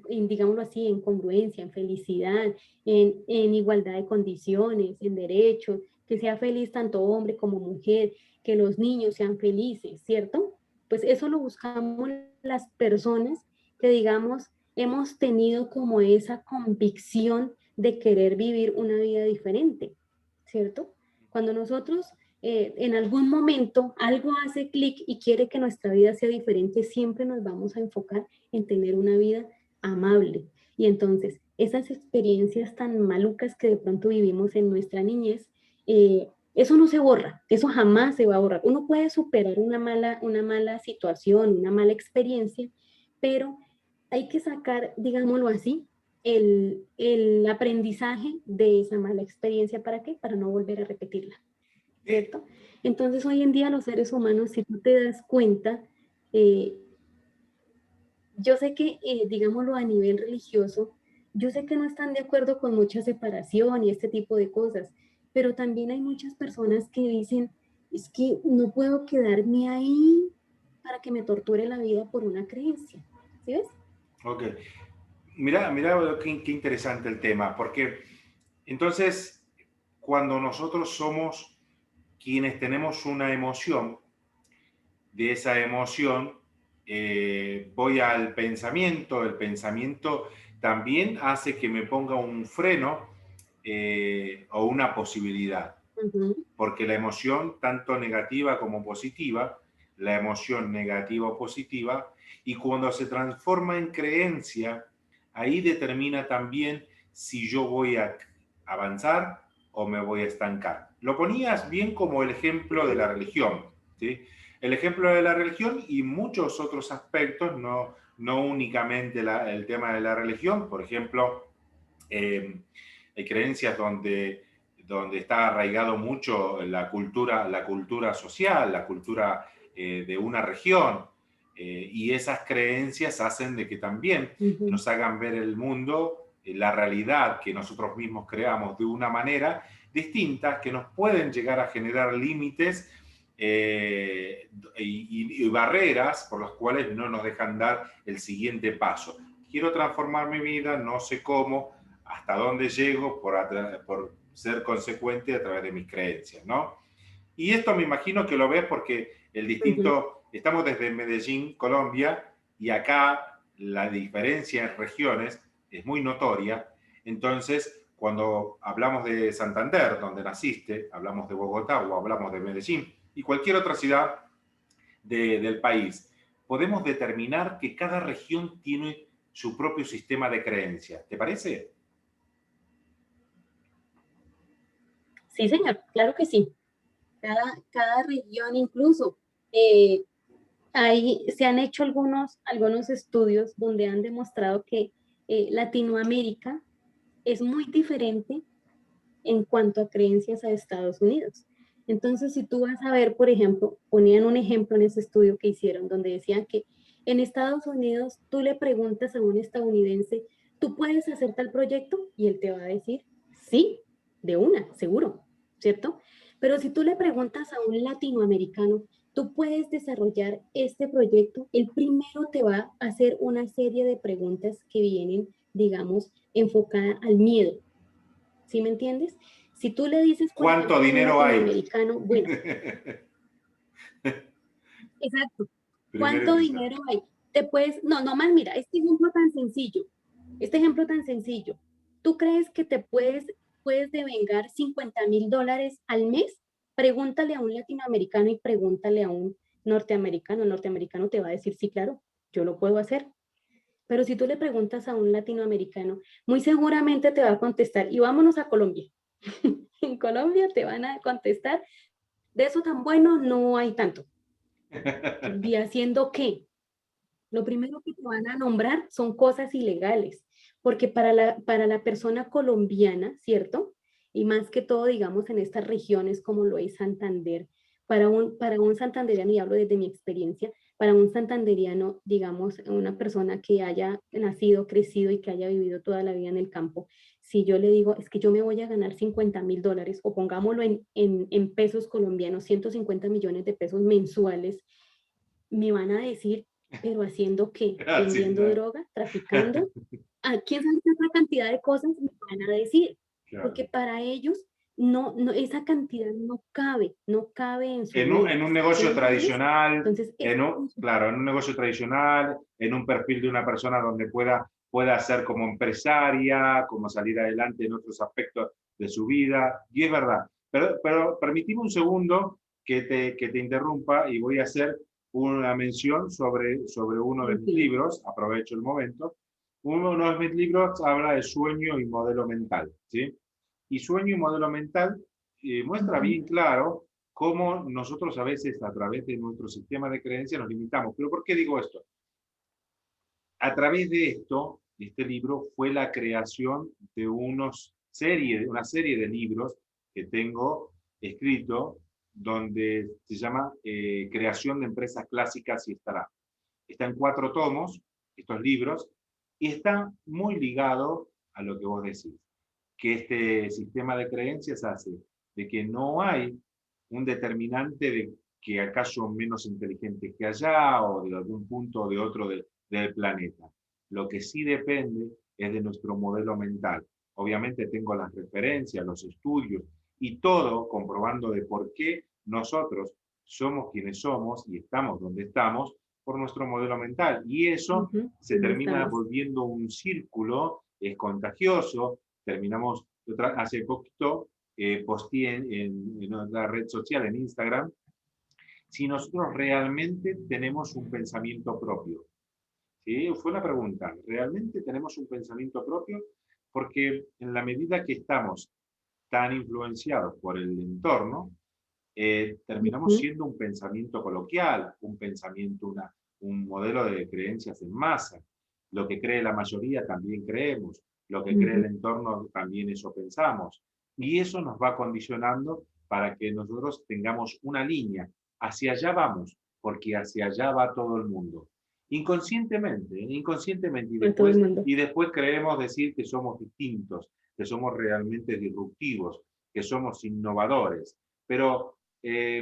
Speaker 2: digámoslo así, en congruencia, en felicidad, en igualdad de condiciones, en derechos, que sea feliz tanto hombre como mujer, que los niños sean felices, ¿cierto? Pues eso lo buscamos las personas que, digamos, hemos tenido como esa convicción de querer vivir una vida diferente. ¿Cierto? Cuando nosotros en algún momento algo hace clic y quiere que nuestra vida sea diferente, siempre nos vamos a enfocar en tener una vida amable. Y entonces, esas experiencias tan malucas que de pronto vivimos en nuestra niñez, eso no se borra, eso jamás se va a borrar. Uno puede superar una mala situación, una mala experiencia, pero hay que sacar, digámoslo así, el aprendizaje de esa mala experiencia. ¿Para qué? Para no volver a repetirla, ¿cierto? Entonces, hoy en día los seres humanos, si tú te das cuenta, eh, yo sé que, digámoslo a nivel religioso, yo sé que no están de acuerdo con mucha separación y este tipo de cosas, pero también hay muchas personas que dicen, es que no puedo quedarme ahí para que me torture la vida por una creencia. ¿Sí ves?
Speaker 1: Ok. Mira qué interesante el tema, porque entonces cuando nosotros somos quienes tenemos una emoción, de esa emoción voy al pensamiento, el pensamiento también hace que me ponga un freno o una posibilidad,
Speaker 2: Ujú,
Speaker 1: porque la emoción, tanto negativa como positiva, la emoción negativa o positiva, y cuando se transforma en creencia, ahí determina también si yo voy a avanzar o me voy a estancar. Lo ponías bien como el ejemplo de la religión, ¿sí? El ejemplo de la religión y muchos otros aspectos, no únicamente el tema de la religión, por ejemplo, hay creencias donde está arraigado mucho la cultura social, la cultura de una región, y esas creencias hacen de que también
Speaker 2: ujú.
Speaker 1: nos hagan ver el mundo, la realidad que nosotros mismos creamos de una manera distinta, que nos pueden llegar a generar límites y barreras por las cuales no nos dejan dar el siguiente paso. Quiero transformar mi vida, no sé cómo, hasta dónde llego por ser consecuente a través de mis creencias, ¿no? Y esto me imagino que lo ves porque
Speaker 2: Ujú.
Speaker 1: estamos desde Medellín, Colombia, y acá la diferencia en regiones es muy notoria. Entonces, cuando hablamos de Santander, donde naciste, hablamos de Bogotá o hablamos de Medellín y cualquier otra ciudad del país, podemos determinar que cada región tiene su propio sistema de creencias. ¿Te parece?
Speaker 2: Sí, señor, claro que sí. Cada región incluso, eh, se han hecho algunos estudios donde han demostrado que Latinoamérica es muy diferente en cuanto a creencias a Estados Unidos. Entonces, si tú vas a ver, por ejemplo, ponían un ejemplo en ese estudio que hicieron, donde decían que en Estados Unidos tú le preguntas a un estadounidense, ¿tú puedes hacer tal proyecto? Y él te va a decir, sí, de una, seguro, ¿cierto? Pero si tú le preguntas a un latinoamericano, ¿tú puedes desarrollar este proyecto? El primero te va a hacer una serie de preguntas que vienen, digamos, enfocada al miedo. ¿Sí me entiendes? Si tú le dices, por
Speaker 1: ¿Cuánto
Speaker 2: ejemplo, a un
Speaker 1: dinero hay?
Speaker 2: latinoamericano, bueno, exacto,
Speaker 1: Primero
Speaker 2: ¿cuánto
Speaker 1: empieza.
Speaker 2: dinero hay? Te puedes, no, no más, mira, este ejemplo tan sencillo, ¿tú crees que puedes devengar $50,000 al mes? Pregúntale a un latinoamericano y pregúntale a un norteamericano. El norteamericano te va a decir, sí, claro, yo lo puedo hacer. Pero si tú le preguntas a un latinoamericano, muy seguramente te va a contestar, y vámonos a Colombia. En Colombia te van a contestar, de eso tan bueno no hay tanto. ¿Y haciendo qué? Lo primero que te van a nombrar son cosas ilegales, porque para la persona colombiana, ¿cierto? Y más que todo, digamos, en estas regiones como lo es Santander, para un santanderiano, y hablo desde mi experiencia, para un santanderiano, digamos, una persona que haya nacido, crecido y que haya vivido toda la vida en el campo, si yo le digo, es que yo me voy a ganar $50,000, o pongámoslo en pesos colombianos, 150 millones de pesos mensuales, me van a decir, pero ¿haciendo qué?
Speaker 1: Así,
Speaker 2: ¿Vendiendo
Speaker 1: ¿no?
Speaker 2: droga? ¿Traficando? ¿A quién sabe qué otra cantidad de cosas me van a decir?
Speaker 1: Claro.
Speaker 2: Porque para ellos esa cantidad no cabe en sus
Speaker 1: En un
Speaker 2: mentes. ¿Sí me
Speaker 1: negocio
Speaker 2: entiendes?
Speaker 1: tradicional,
Speaker 2: Entonces,
Speaker 1: claro, en un negocio tradicional, en un perfil de una persona donde pueda ser como empresaria, como salir adelante en otros aspectos de su vida, y es verdad. Pero permitime un segundo que te interrumpa y voy a hacer una mención sobre uno de mis
Speaker 2: tranquilo.
Speaker 1: libros, aprovecho el momento. Uno de mis libros habla de sueño y modelo mental, ¿sí? Y sueño y modelo mental muestra bien claro cómo nosotros a veces a través de nuestro sistema de creencias nos limitamos. ¿Pero por qué digo esto? A través de esto, este libro fue la creación de una serie de libros que tengo escrito donde se llama Creación de Empresas Clásicas y Startups. Está en 4 tomos, estos libros, y está muy ligado a lo que vos decís, que este sistema de creencias hace de que no hay un determinante de que acá son menos inteligentes que allá o de algún punto o de otro del planeta. Lo que sí depende es de nuestro modelo mental. Obviamente tengo las referencias, los estudios y todo comprobando de por qué nosotros somos quienes somos y estamos donde estamos por nuestro modelo mental. Y eso se termina volviendo un círculo, es contagioso. Terminamos, hace poquito posteé en una red social, en Instagram, si nosotros realmente tenemos un pensamiento propio. ¿Sí? Fue una pregunta, ¿realmente tenemos un pensamiento propio? Porque en la medida que estamos tan influenciados por el entorno, terminamos siendo un pensamiento coloquial, un pensamiento, un modelo de creencias en masa. Lo que cree la mayoría también creemos, lo que cree el entorno también eso pensamos. Y eso nos va condicionando para que nosotros tengamos una línea. Hacia allá vamos, porque hacia allá va todo el mundo. Inconscientemente, inconscientemente, y después creemos decir que somos distintos, que somos realmente disruptivos, que somos innovadores. Pero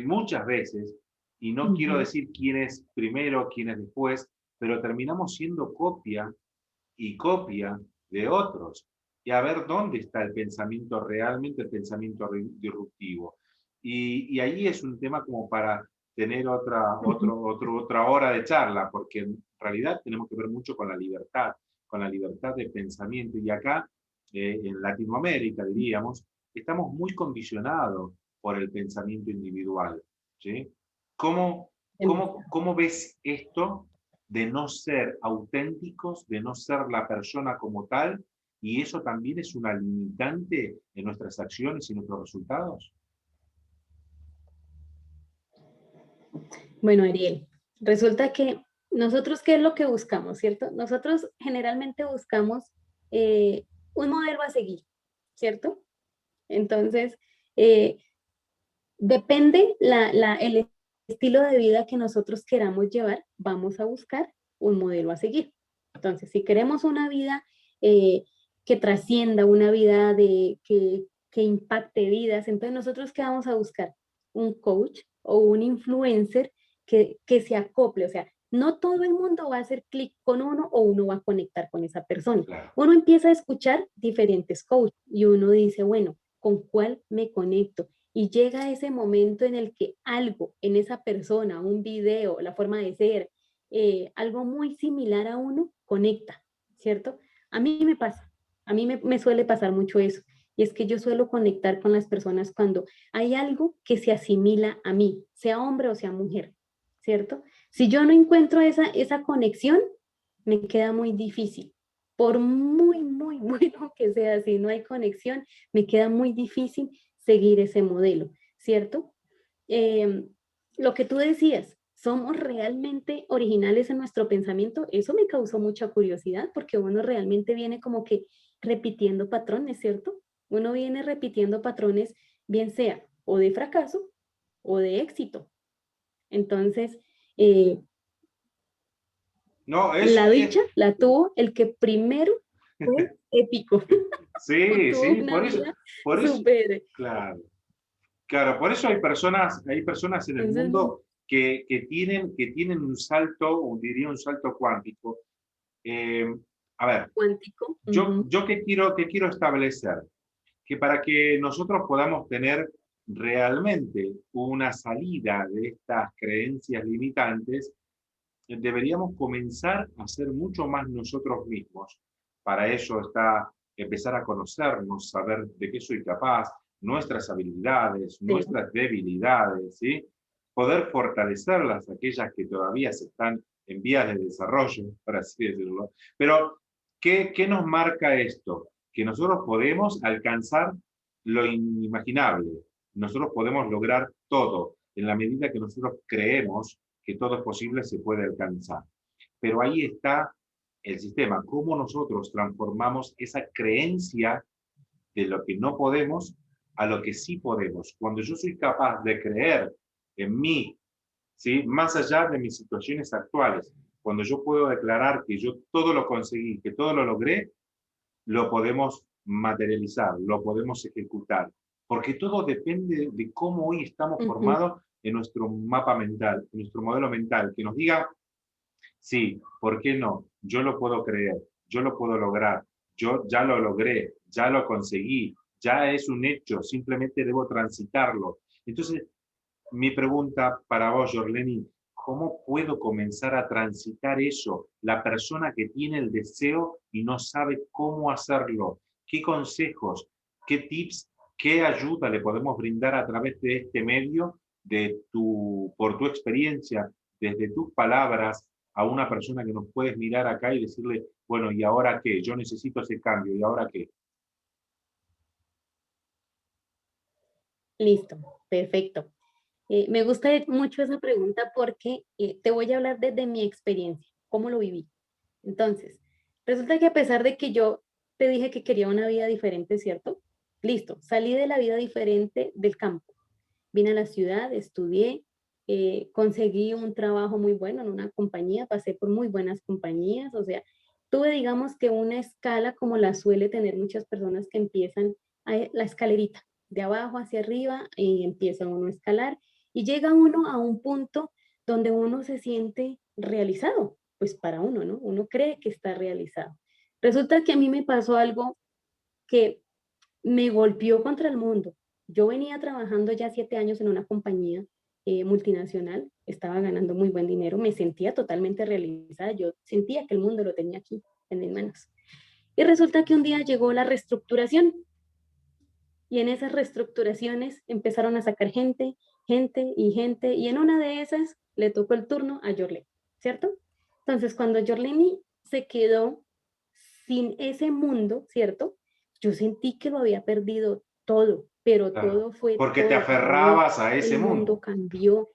Speaker 1: muchas veces, y no quiero decir quién es primero, quién es después, pero terminamos siendo copia y copia de otros. Y a ver dónde está el pensamiento realmente, el pensamiento disruptivo. Y ahí es un tema como para tener otra hora de charla, porque en realidad tenemos que ver mucho con la libertad de pensamiento. Y acá, en Latinoamérica, diríamos, estamos muy condicionados por el pensamiento individual. ¿Sí? ¿Cómo ves esto de no ser auténticos, de no ser la persona como tal? ¿Y eso también es una limitante en nuestras acciones y nuestros resultados?
Speaker 2: Bueno, Ariel, resulta que nosotros, ¿qué es lo que buscamos, cierto? Nosotros generalmente buscamos un modelo a seguir, ¿cierto? Entonces, eh, depende el estilo de vida que nosotros queramos llevar, vamos a buscar un modelo a seguir. Entonces, si queremos una vida que trascienda, una vida que impacte vidas, entonces nosotros ¿qué vamos a buscar? Un coach o un influencer que se acople, o sea, no todo el mundo va a hacer clic con uno o uno va a conectar con esa persona.
Speaker 1: Claro.
Speaker 2: Uno empieza a escuchar diferentes coaches y uno dice, bueno, ¿con cuál me conecto? Y llega ese momento en el que algo en esa persona, un video, la forma de ser, algo muy similar a uno, conecta, ¿cierto? A mí me pasa, a mí me suele pasar mucho eso. Y es que yo suelo conectar con las personas cuando hay algo que se asimila a mí, sea hombre o sea mujer, ¿cierto? Si yo no encuentro esa conexión, me queda muy difícil. Por muy bueno que sea, si no hay conexión, me queda muy difícil seguir ese modelo, ¿cierto? Eh, lo que tú decías, ¿somos realmente originales en nuestro pensamiento? Eso me causó mucha curiosidad porque uno realmente viene como que repitiendo patrones, ¿cierto? Uno viene repitiendo patrones, bien sea o de fracaso o de éxito. Entonces,
Speaker 1: No,
Speaker 2: la dicha la tuvo el que primero fue épico.
Speaker 1: Sí,
Speaker 2: Tuvo
Speaker 1: sí,
Speaker 2: una vida
Speaker 1: por eso,
Speaker 2: súper.
Speaker 1: claro. Claro, por eso hay personas en el
Speaker 2: Entonces,
Speaker 1: mundo que tienen un salto, o diría un salto cuántico. Eh, a ver,
Speaker 2: cuántico.
Speaker 1: yo qué quiero establecer, que para que nosotros podamos tener realmente una salida de estas creencias limitantes, deberíamos comenzar a ser mucho más nosotros mismos. Para eso está empezar a conocernos, saber de qué soy capaz, nuestras habilidades,
Speaker 2: Sí.
Speaker 1: nuestras debilidades, ¿sí? Poder fortalecerlas, aquellas que todavía se están en vías de desarrollo, por así decirlo. Pero, ¿qué nos marca esto? Que nosotros podemos alcanzar lo inimaginable. Nosotros podemos lograr todo en la medida que nosotros creemos que todo es posible, se puede alcanzar. Pero ahí está el sistema, cómo nosotros transformamos esa creencia de lo que no podemos a lo que sí podemos. Cuando yo soy capaz de creer en mí, ¿sí? Más allá de mis situaciones actuales, cuando yo puedo declarar que yo todo lo conseguí, que todo lo logré, lo podemos materializar, lo podemos ejecutar, porque todo depende de cómo hoy estamos
Speaker 2: Ujú.
Speaker 1: formados en nuestro mapa mental, en nuestro modelo mental, que nos diga, sí, ¿por qué no? Yo lo puedo creer, yo lo puedo lograr, yo ya lo logré, ya lo conseguí, ya es un hecho, simplemente debo transitarlo. Entonces, mi pregunta para vos, Jorleni, ¿cómo puedo comenzar a transitar eso? La persona que tiene el deseo y no sabe cómo hacerlo. ¿Qué consejos, qué tips, qué ayuda le podemos brindar a través de este medio, por tu experiencia, desde tus palabras, a una persona que nos puedes mirar acá y decirle, bueno, ¿y ahora qué? Yo necesito ese cambio, ¿y ahora qué?
Speaker 2: Listo, perfecto. Me gusta mucho esa pregunta porque te voy a hablar desde mi experiencia, cómo lo viví. Entonces, resulta que a pesar de que yo te dije que quería una vida diferente, ¿cierto? Listo, salí de la vida diferente del campo. Vine a la ciudad, estudié, conseguí un trabajo muy bueno en una compañía, pasé por muy buenas compañías, o sea, tuve, digamos que una escala como la suele tener muchas personas que empiezan la escalerita, de abajo hacia arriba, y empieza uno a escalar, y llega uno a un punto donde uno se siente realizado, pues para uno, ¿no? Uno cree que está realizado. Resulta que a mí me pasó algo que me golpeó contra el mundo. Yo venía trabajando ya 7 años en una compañía multinacional, estaba ganando muy buen dinero, me sentía totalmente realizada, yo sentía que el mundo lo tenía aquí en mis manos. Y resulta que un día llegó la reestructuración y en esas reestructuraciones empezaron a sacar gente, gente y gente, y en una de esas le tocó el turno a Jorleni, ¿cierto? Entonces, cuando Jorleni se quedó sin ese mundo, ¿cierto? Yo sentí que lo había perdido todo, pero
Speaker 1: Claro.
Speaker 2: todo fue
Speaker 1: Porque te
Speaker 2: todo, cambió,
Speaker 1: aferrabas a ese
Speaker 2: el mundo
Speaker 1: mundo.
Speaker 2: cambió,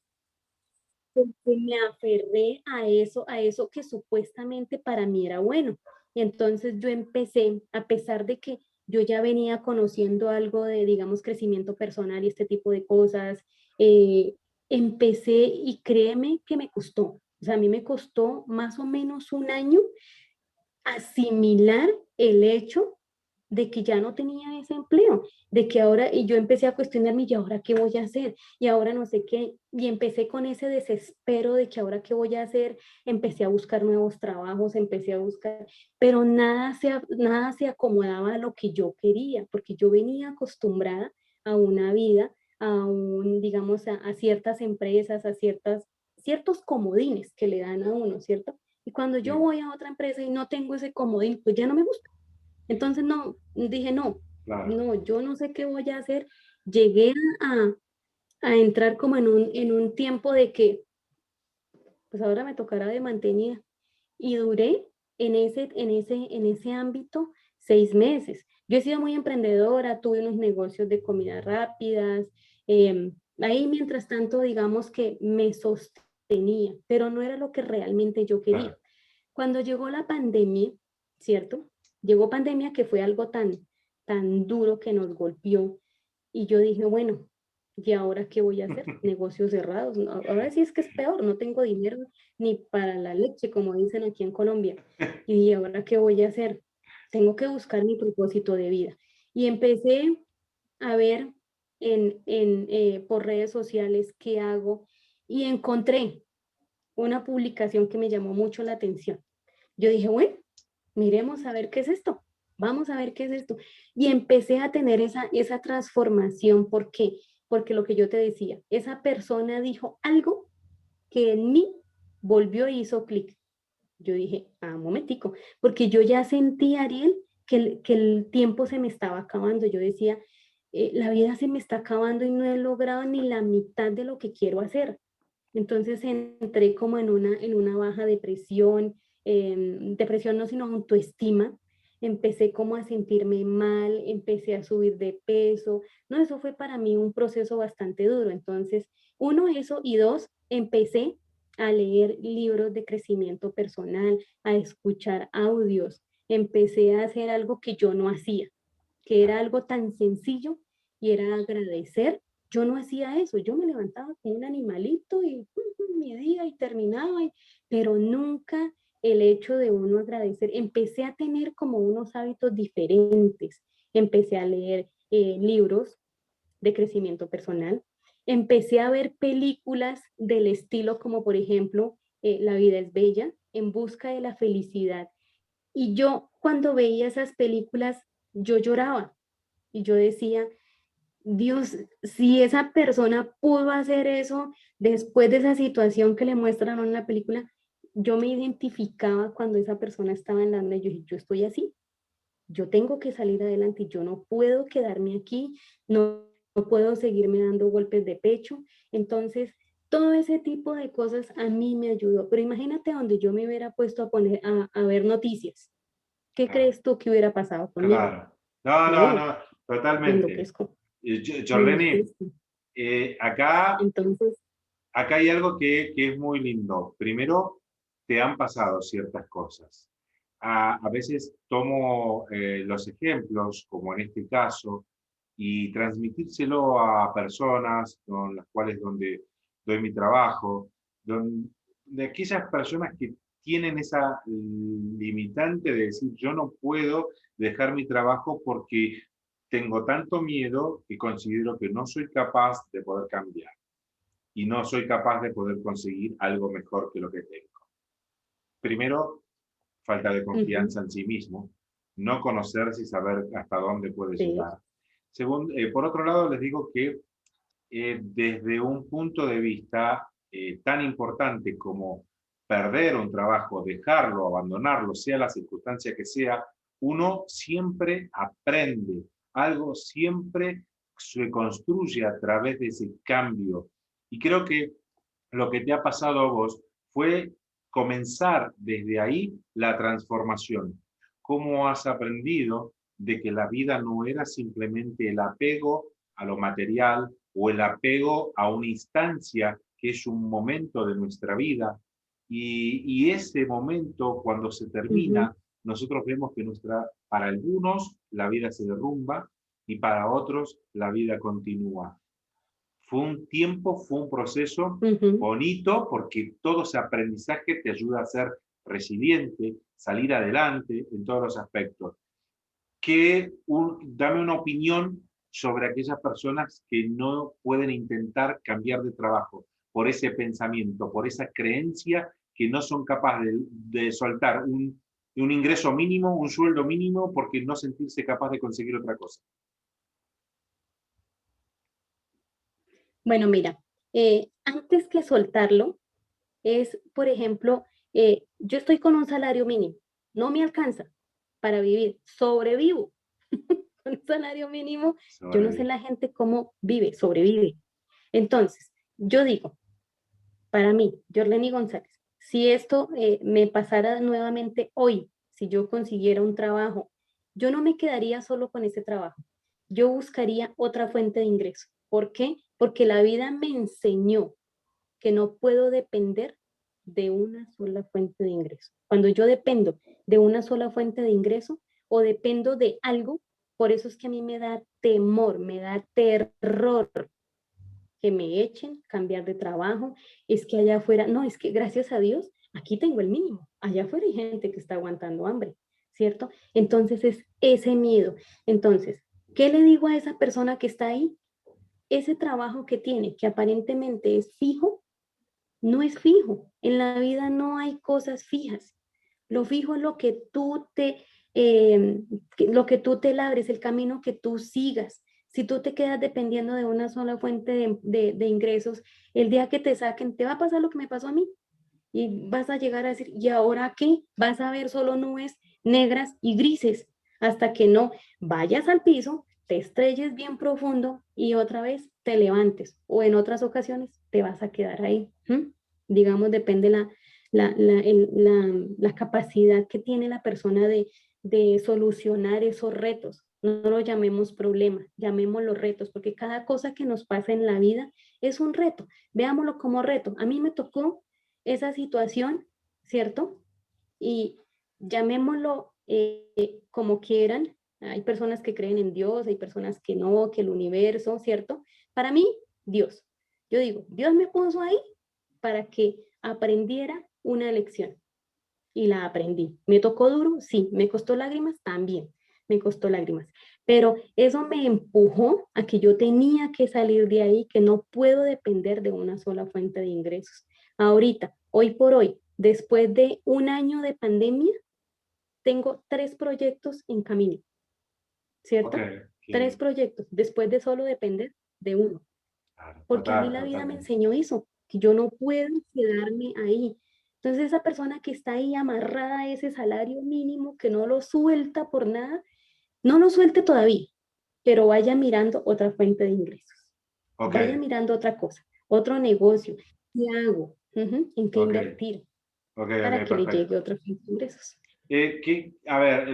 Speaker 2: porque me aferré a eso que supuestamente para mí era bueno. Y entonces yo empecé, a pesar de que yo ya venía conociendo algo de, digamos, crecimiento personal y este tipo de cosas, eh, empecé y créeme que me costó. O sea, a mí me costó más o menos un año asimilar el hecho de que ya no tenía ese empleo, de que ahora, y yo empecé a cuestionarme, ¿y ahora qué voy a hacer? Y ahora no sé qué, y empecé con ese desespero de que ahora qué voy a hacer, empecé a buscar nuevos trabajos, empecé a buscar, pero nada se acomodaba a lo que yo quería, porque yo venía acostumbrada a una vida, digamos, a ciertas empresas, ciertos comodines que le dan a uno, ¿cierto? Y cuando yo
Speaker 1: Sí,
Speaker 2: voy a otra empresa y no tengo ese comodín, pues ya no me gusta. Entonces, no, dije, no,
Speaker 1: claro.
Speaker 2: no, yo no sé qué voy a hacer. Llegué a entrar como en un tiempo de que, pues ahora me tocará de mantenida. Y duré en ese ámbito 6 meses. Yo he sido muy emprendedora, tuve unos negocios de comidas rápidas. Ahí, mientras tanto, digamos que me sostenía, pero no era lo que realmente yo quería.
Speaker 1: Claro.
Speaker 2: Cuando llegó la pandemia, ¿cierto? Llegó pandemia que fue algo tan duro que nos golpeó y yo dije, bueno, ¿y ahora qué voy a hacer? Negocios cerrados. Ahora sí es que es peor, no tengo dinero ni para la leche, como dicen aquí en Colombia. Y dije, ¿ahora qué voy a hacer? Tengo que buscar mi propósito de vida. Y empecé a ver por redes sociales qué hago y encontré una publicación que me llamó mucho la atención. Yo dije, bueno, miremos a ver qué es esto, vamos a ver qué es esto. Y empecé a tener esa transformación. ¿Por qué? Porque lo que yo te decía, esa persona dijo algo que en mí volvió y hizo clic. Yo dije, un momentico, porque yo ya sentí, Ariel, que el tiempo se me estaba acabando. Yo decía, la vida se me está acabando y no he logrado ni la mitad de lo que quiero hacer. Entonces entré como en una baja depresión, depresión no, sino autoestima. Empecé como a sentirme mal, empecé a subir de peso. No, eso fue para mí un proceso bastante duro. Entonces, uno, eso, y dos, empecé a leer libros de crecimiento personal, a escuchar audios. Empecé a hacer algo que yo no hacía, que era algo tan sencillo y era agradecer. Yo no hacía eso, yo me levantaba como un animalito y mi día y terminaba, pero nunca el hecho de uno agradecer, empecé a tener como unos hábitos diferentes. Empecé a leer libros de crecimiento personal. Empecé a ver películas del estilo como por ejemplo La vida es bella, En busca de la felicidad. Y yo cuando veía esas películas, yo lloraba y yo decía, Dios, si esa persona pudo hacer eso después de esa situación que le muestran en la película, yo me identificaba cuando esa persona estaba en la onda y yo dije, yo estoy así, yo tengo que salir adelante y yo no puedo quedarme aquí, no puedo seguirme dando golpes de pecho. Entonces, todo ese tipo de cosas a mí me ayudó. Pero imagínate donde yo me hubiera puesto a ver noticias. ¿Qué
Speaker 1: Claro,
Speaker 2: crees tú que hubiera pasado conmigo?
Speaker 1: claro. No, no,
Speaker 2: No,
Speaker 1: no,
Speaker 2: me
Speaker 1: totalmente.
Speaker 2: enloquezco, me
Speaker 1: Jorleni,
Speaker 2: enloquezco.
Speaker 1: acá
Speaker 2: Entonces,
Speaker 1: hay algo que es muy lindo. Primero, te han pasado ciertas cosas. A veces tomo los ejemplos, como en este caso, y transmitírselo a personas con las cuales donde doy mi trabajo, de aquellas personas que tienen esa limitante de decir, yo no puedo dejar mi trabajo porque tengo tanto miedo que considero que no soy capaz de poder cambiar y no soy capaz de poder conseguir algo mejor que lo que tengo. Primero, falta de
Speaker 2: ujú,
Speaker 1: confianza en sí mismo, no conocerse y saber hasta dónde puede
Speaker 2: sí,
Speaker 1: llegar. Segundo, por otro lado, les digo que desde un punto de vista tan importante como perder un trabajo, dejarlo, abandonarlo, sea la circunstancia que sea, uno siempre aprende, algo siempre se construye a través de ese cambio. Y creo que lo que te ha pasado a vos fue comenzar desde ahí la transformación. ¿Cómo has aprendido de que la vida no era simplemente el apego a lo material o el apego a una instancia que es un momento de nuestra vida? Y ese momento, cuando se
Speaker 2: ujú,
Speaker 1: termina, nosotros vemos que para algunos la vida se derrumba y para otros la vida continúa. Fue un tiempo, fue un proceso
Speaker 2: ujú.
Speaker 1: bonito porque todo ese aprendizaje te ayuda a ser resiliente, salir adelante en todos los aspectos. Dame una opinión sobre aquellas personas que no pueden intentar cambiar de trabajo por ese pensamiento, por esa creencia que no son capaces de soltar un ingreso mínimo, un sueldo mínimo, porque no sentirse capaz de conseguir otra cosa.
Speaker 2: Bueno, mira, antes que soltarlo, es, por ejemplo, yo estoy con un salario mínimo, no me alcanza para vivir, sobrevivo con un salario mínimo, yo no sé
Speaker 1: Sobre,
Speaker 2: la gente cómo vive, sobrevive. Entonces, yo digo, para mí, Jorleni González, si esto me pasara nuevamente hoy, si yo consiguiera un trabajo, yo no me quedaría solo con ese trabajo, yo buscaría otra fuente de ingreso. ¿Por qué? Porque la vida me enseñó que no puedo depender de una sola fuente de ingreso. Cuando yo dependo de una sola fuente de ingreso o dependo de algo, por eso es que a mí me da temor, me da terror que me echen, cambiar de trabajo, es que allá afuera, no, es que gracias a Dios, aquí tengo el mínimo, allá afuera hay gente que está aguantando hambre, ¿cierto? Entonces es ese miedo. Entonces, ¿qué le digo a esa persona que está ahí? Ese trabajo que tiene, que aparentemente es fijo, no es fijo. En la vida no hay cosas fijas. Lo fijo es lo que tú te labres, el camino que tú sigas. Si tú te quedas dependiendo de una sola fuente de ingresos, el día que te saquen, te va a pasar lo que me pasó a mí. Y vas a llegar a decir, ¿y ahora qué? Vas a ver solo nubes negras y grises hasta que no vayas al piso, te estrelles bien profundo y otra vez te levantes. O en otras ocasiones te vas a quedar ahí. ¿Mm? Digamos, depende la capacidad que tiene la persona de solucionar esos retos. No lo llamemos problema, llamémoslo retos, porque cada cosa que nos pasa en la vida es un reto. Veámoslo como reto. A mí me tocó esa situación, ¿cierto? Y llamémoslo como quieran. Hay personas que creen en Dios, hay personas que no, que el universo, ¿cierto? Para mí, Dios. Dios me puso ahí para que aprendiera una lección. y la aprendí. ¿Me tocó duro? Sí. ¿Me costó lágrimas? También me costó lágrimas. Pero eso me empujó a que yo tenía que salir de ahí, que no puedo depender de una sola fuente de ingresos. Ahorita, hoy por hoy, después de un año de pandemia, tengo 3 proyectos en camino, ¿cierto?
Speaker 1: Ok,
Speaker 2: 3 proyectos, después de solo depender de uno.
Speaker 1: claro,
Speaker 2: Porque a mí la vida me
Speaker 1: totalmente.
Speaker 2: enseñó eso, que yo no puedo quedarme ahí. Entonces esa persona que está ahí amarrada a ese salario mínimo, que no lo suelta por nada, no lo suelte todavía, pero vaya mirando otra fuente de ingresos.
Speaker 1: Ok,
Speaker 2: Vaya mirando otra cosa, otro negocio. ¿Qué hago? ¿En qué
Speaker 1: ok,
Speaker 2: invertir? Para
Speaker 1: ok,
Speaker 2: que le llegue
Speaker 1: perfecto.
Speaker 2: otra fuente de ingresos.
Speaker 1: A ver,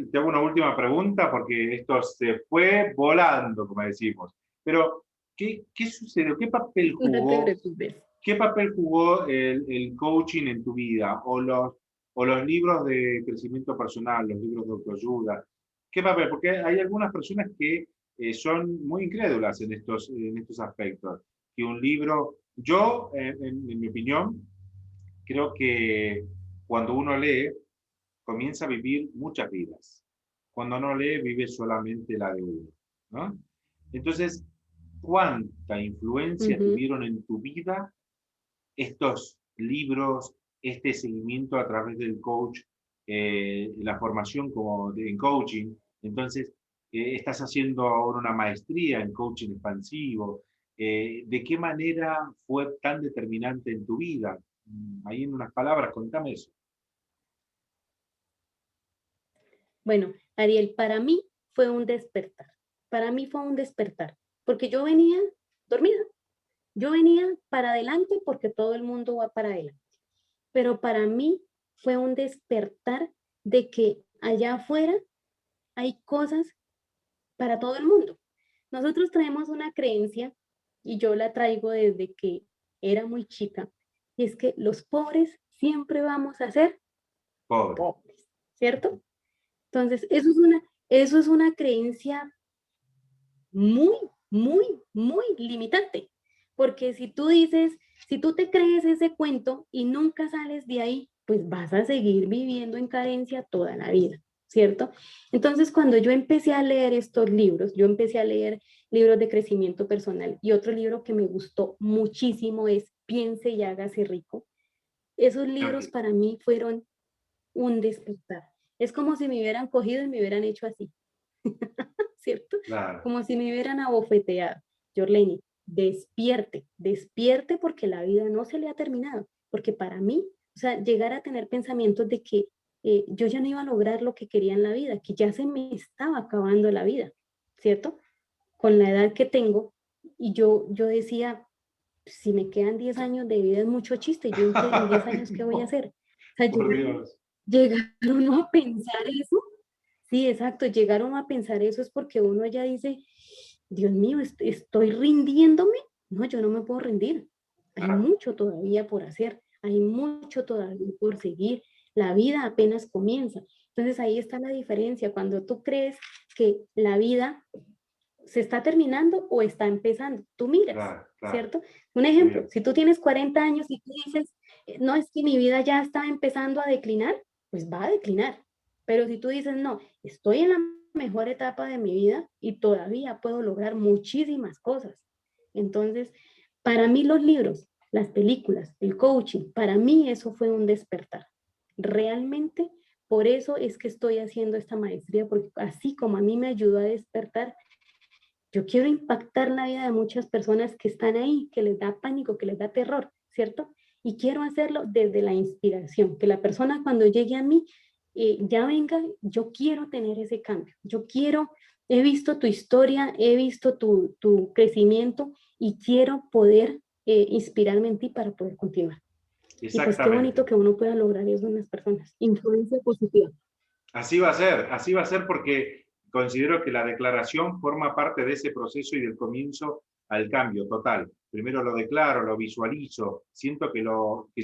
Speaker 1: te hago una última pregunta porque esto se fue volando, como decimos. Pero, ¿qué sucedió?
Speaker 2: No te preocupes.
Speaker 1: ¿Qué papel jugó el coaching en tu vida? O los libros de crecimiento personal, los libros de autoayuda. ¿Qué papel? Porque hay algunas personas que son muy incrédulas en estos aspectos. Que un libro, yo, en mi opinión, creo que cuando uno lee, comienza a vivir muchas vidas. Cuando no lee, vive solamente la de uno, ¿no? Entonces, ¿cuánta influencia
Speaker 2: Ujú.
Speaker 1: tuvieron en tu vida estos libros, este seguimiento a través del coach, la formación en coaching? Entonces, estás haciendo ahora una maestría en coaching expansivo. ¿De qué manera fue tan determinante en tu vida? Ahí en unas palabras, contame eso.
Speaker 2: Bueno, Ariel, para mí fue un despertar. Para mí fue un despertar, porque yo venía dormida. Yo venía para adelante porque todo el mundo va para adelante. Pero para mí fue un despertar de que allá afuera hay cosas para todo el mundo. Nosotros traemos una creencia, y yo la traigo desde que era muy chica, y es que los pobres siempre vamos a ser
Speaker 1: Pobre.
Speaker 2: pobres, ¿cierto? Entonces, eso es una creencia muy, muy, muy limitante, porque si tú te crees ese cuento y nunca sales de ahí, pues vas a seguir viviendo en carencia toda la vida, ¿cierto? Entonces, cuando yo empecé a leer estos libros, yo empecé a leer libros de crecimiento personal, y otro libro que me gustó muchísimo es Piense y hágase rico. Esos libros para mí fueron un despertar. Es como si me hubieran cogido y me hubieran hecho así, ¿cierto?
Speaker 1: Claro,
Speaker 2: Como si me hubieran abofeteado. Jorleni, despierte, despierte porque la vida no se le ha terminado. Porque para mí, o sea, llegar a tener pensamientos de que yo ya no iba a lograr lo que quería en la vida, que ya se me estaba acabando la vida, ¿cierto? Con la edad que tengo, y yo decía, si me quedan 10 años de vida es mucho chiste, yo en 10 años, ¿qué voy a
Speaker 1: no,
Speaker 2: hacer? O sea,
Speaker 1: por Dios.
Speaker 2: llegaron a pensar eso. Sí, exacto, llegaron a pensar eso es porque uno ya dice, Dios mío, estoy rindiéndome. No, yo no me puedo rendir. Hay
Speaker 1: Claro,
Speaker 2: mucho todavía por hacer, hay mucho todavía por seguir. La vida apenas comienza. Entonces ahí está la diferencia. Cuando tú crees que la vida se está terminando o está empezando, tú miras,
Speaker 1: claro, claro.
Speaker 2: ¿cierto? Un ejemplo,
Speaker 1: Sí,
Speaker 2: si tú tienes 40 años y tú dices, no, es que mi vida ya está empezando a declinar, pues va a declinar. Pero si tú dices, no, estoy en la mejor etapa de mi vida y todavía puedo lograr muchísimas cosas. Entonces, para mí los libros, las películas, el coaching, para mí eso fue un despertar. Realmente, por eso es que estoy haciendo esta maestría, porque así como a mí me ayudó a despertar, yo quiero impactar la vida de muchas personas que están ahí, que les da pánico, que les da terror, ¿cierto? Y quiero hacerlo desde la inspiración, que la persona cuando llegue a mí ya venga, yo quiero tener ese cambio, yo quiero, he visto tu historia, he visto tu crecimiento y quiero poder inspirarme en ti para poder continuar. Y pues qué bonito
Speaker 1: exactamente.
Speaker 2: que uno pueda lograr eso en las personas. Influencia positiva.
Speaker 1: Así va a ser porque considero que la declaración forma parte de ese proceso y del comienzo al cambio total. Primero lo declaro, lo visualizo, siento que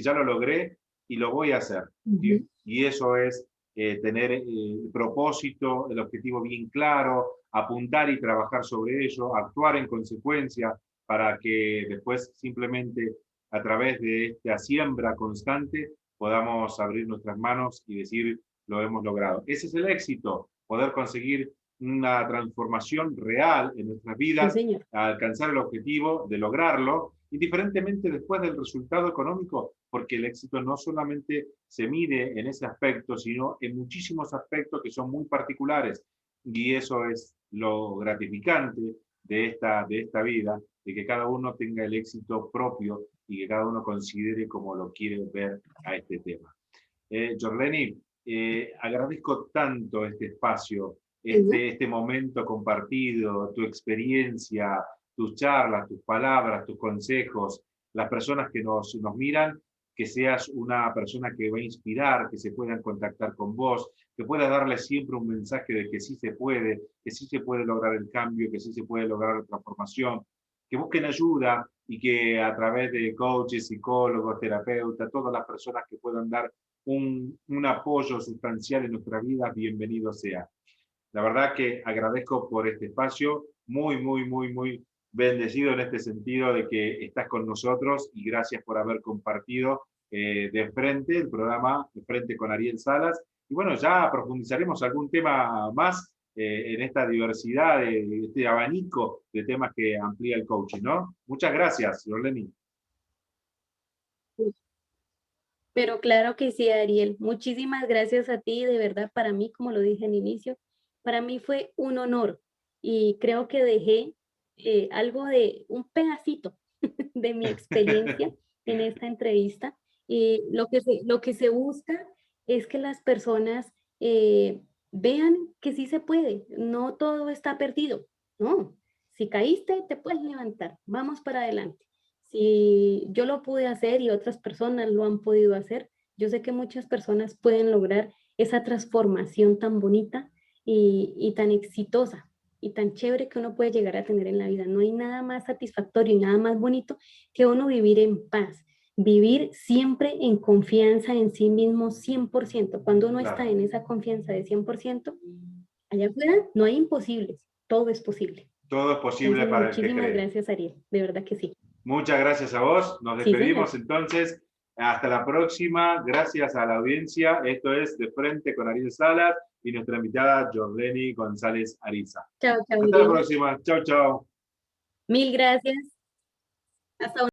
Speaker 1: ya lo logré y lo voy a hacer.
Speaker 2: Ujú.
Speaker 1: Y eso es tener el propósito, el objetivo bien claro, apuntar y trabajar sobre ello, actuar en consecuencia para que después simplemente a través de esta siembra constante podamos abrir nuestras manos y decir, lo hemos logrado. Ese es el éxito, poder conseguir una transformación real en nuestras
Speaker 2: Sí,
Speaker 1: vidas,
Speaker 2: señor.
Speaker 1: alcanzar el objetivo de lograrlo, indiferentemente después del resultado económico, porque el éxito no solamente se mide en ese aspecto, sino en muchísimos aspectos que son muy particulares. Y eso es lo gratificante de esta vida, de que cada uno tenga el éxito propio y que cada uno considere como lo quiere ver a este tema. Jorleni, agradezco tanto este espacio,
Speaker 2: Sí.
Speaker 1: este momento compartido, tu experiencia, tus charlas, tus palabras, tus consejos, las personas que nos miran, que seas una persona que va a inspirar, que se puedan contactar con vos, que puedas darles siempre un mensaje de que sí se puede lograr el cambio, que sí se puede lograr la transformación, que busquen ayuda y que a través de coaches, psicólogos, terapeutas, todas las personas que puedan dar un apoyo sustancial en nuestra vida, bienvenido sea. La verdad que agradezco por este espacio, muy bendecido en este sentido de que estás con nosotros y gracias por haber compartido de frente el programa de frente con Ariel Salas. Y bueno, ya profundizaremos algún tema más en esta diversidad, este abanico de temas que amplía el coaching, ¿no? Muchas gracias, Lorleni.
Speaker 2: Pero claro que sí, Ariel. Muchísimas gracias a ti. De verdad, para mí, como lo dije al inicio, para mí fue un honor y creo que dejé algo de un pedacito de mi experiencia en esta entrevista. Y lo que se busca es que las personas vean que sí se puede, no todo está perdido, no. Si caíste, te puedes levantar, vamos para adelante. Si yo lo pude hacer y otras personas lo han podido hacer, yo sé que muchas personas pueden lograr esa transformación tan bonita y tan exitosa y tan chévere que uno puede llegar a tener en la vida. No hay nada más satisfactorio y nada más bonito que uno vivir en paz, vivir siempre en confianza en sí mismo 100%. Cuando uno está
Speaker 1: Claro,
Speaker 2: en esa confianza de 100%, allá afuera no hay imposibles, todo es posible.
Speaker 1: todo es posible
Speaker 2: Entonces,
Speaker 1: para el que
Speaker 2: muchísimas
Speaker 1: cree.
Speaker 2: gracias, Ariel. De verdad que sí.
Speaker 1: Muchas gracias a vos. Nos
Speaker 2: Sí, señor.
Speaker 1: despedimos entonces. Hasta la próxima. Gracias a la audiencia. Esto es De Frente con Ariel Salas y nuestra invitada Jorleni González Ariza.
Speaker 2: Chao, chao,
Speaker 1: Hasta la
Speaker 2: Ariel.
Speaker 1: próxima. Chau, chau.
Speaker 2: Mil gracias. Hasta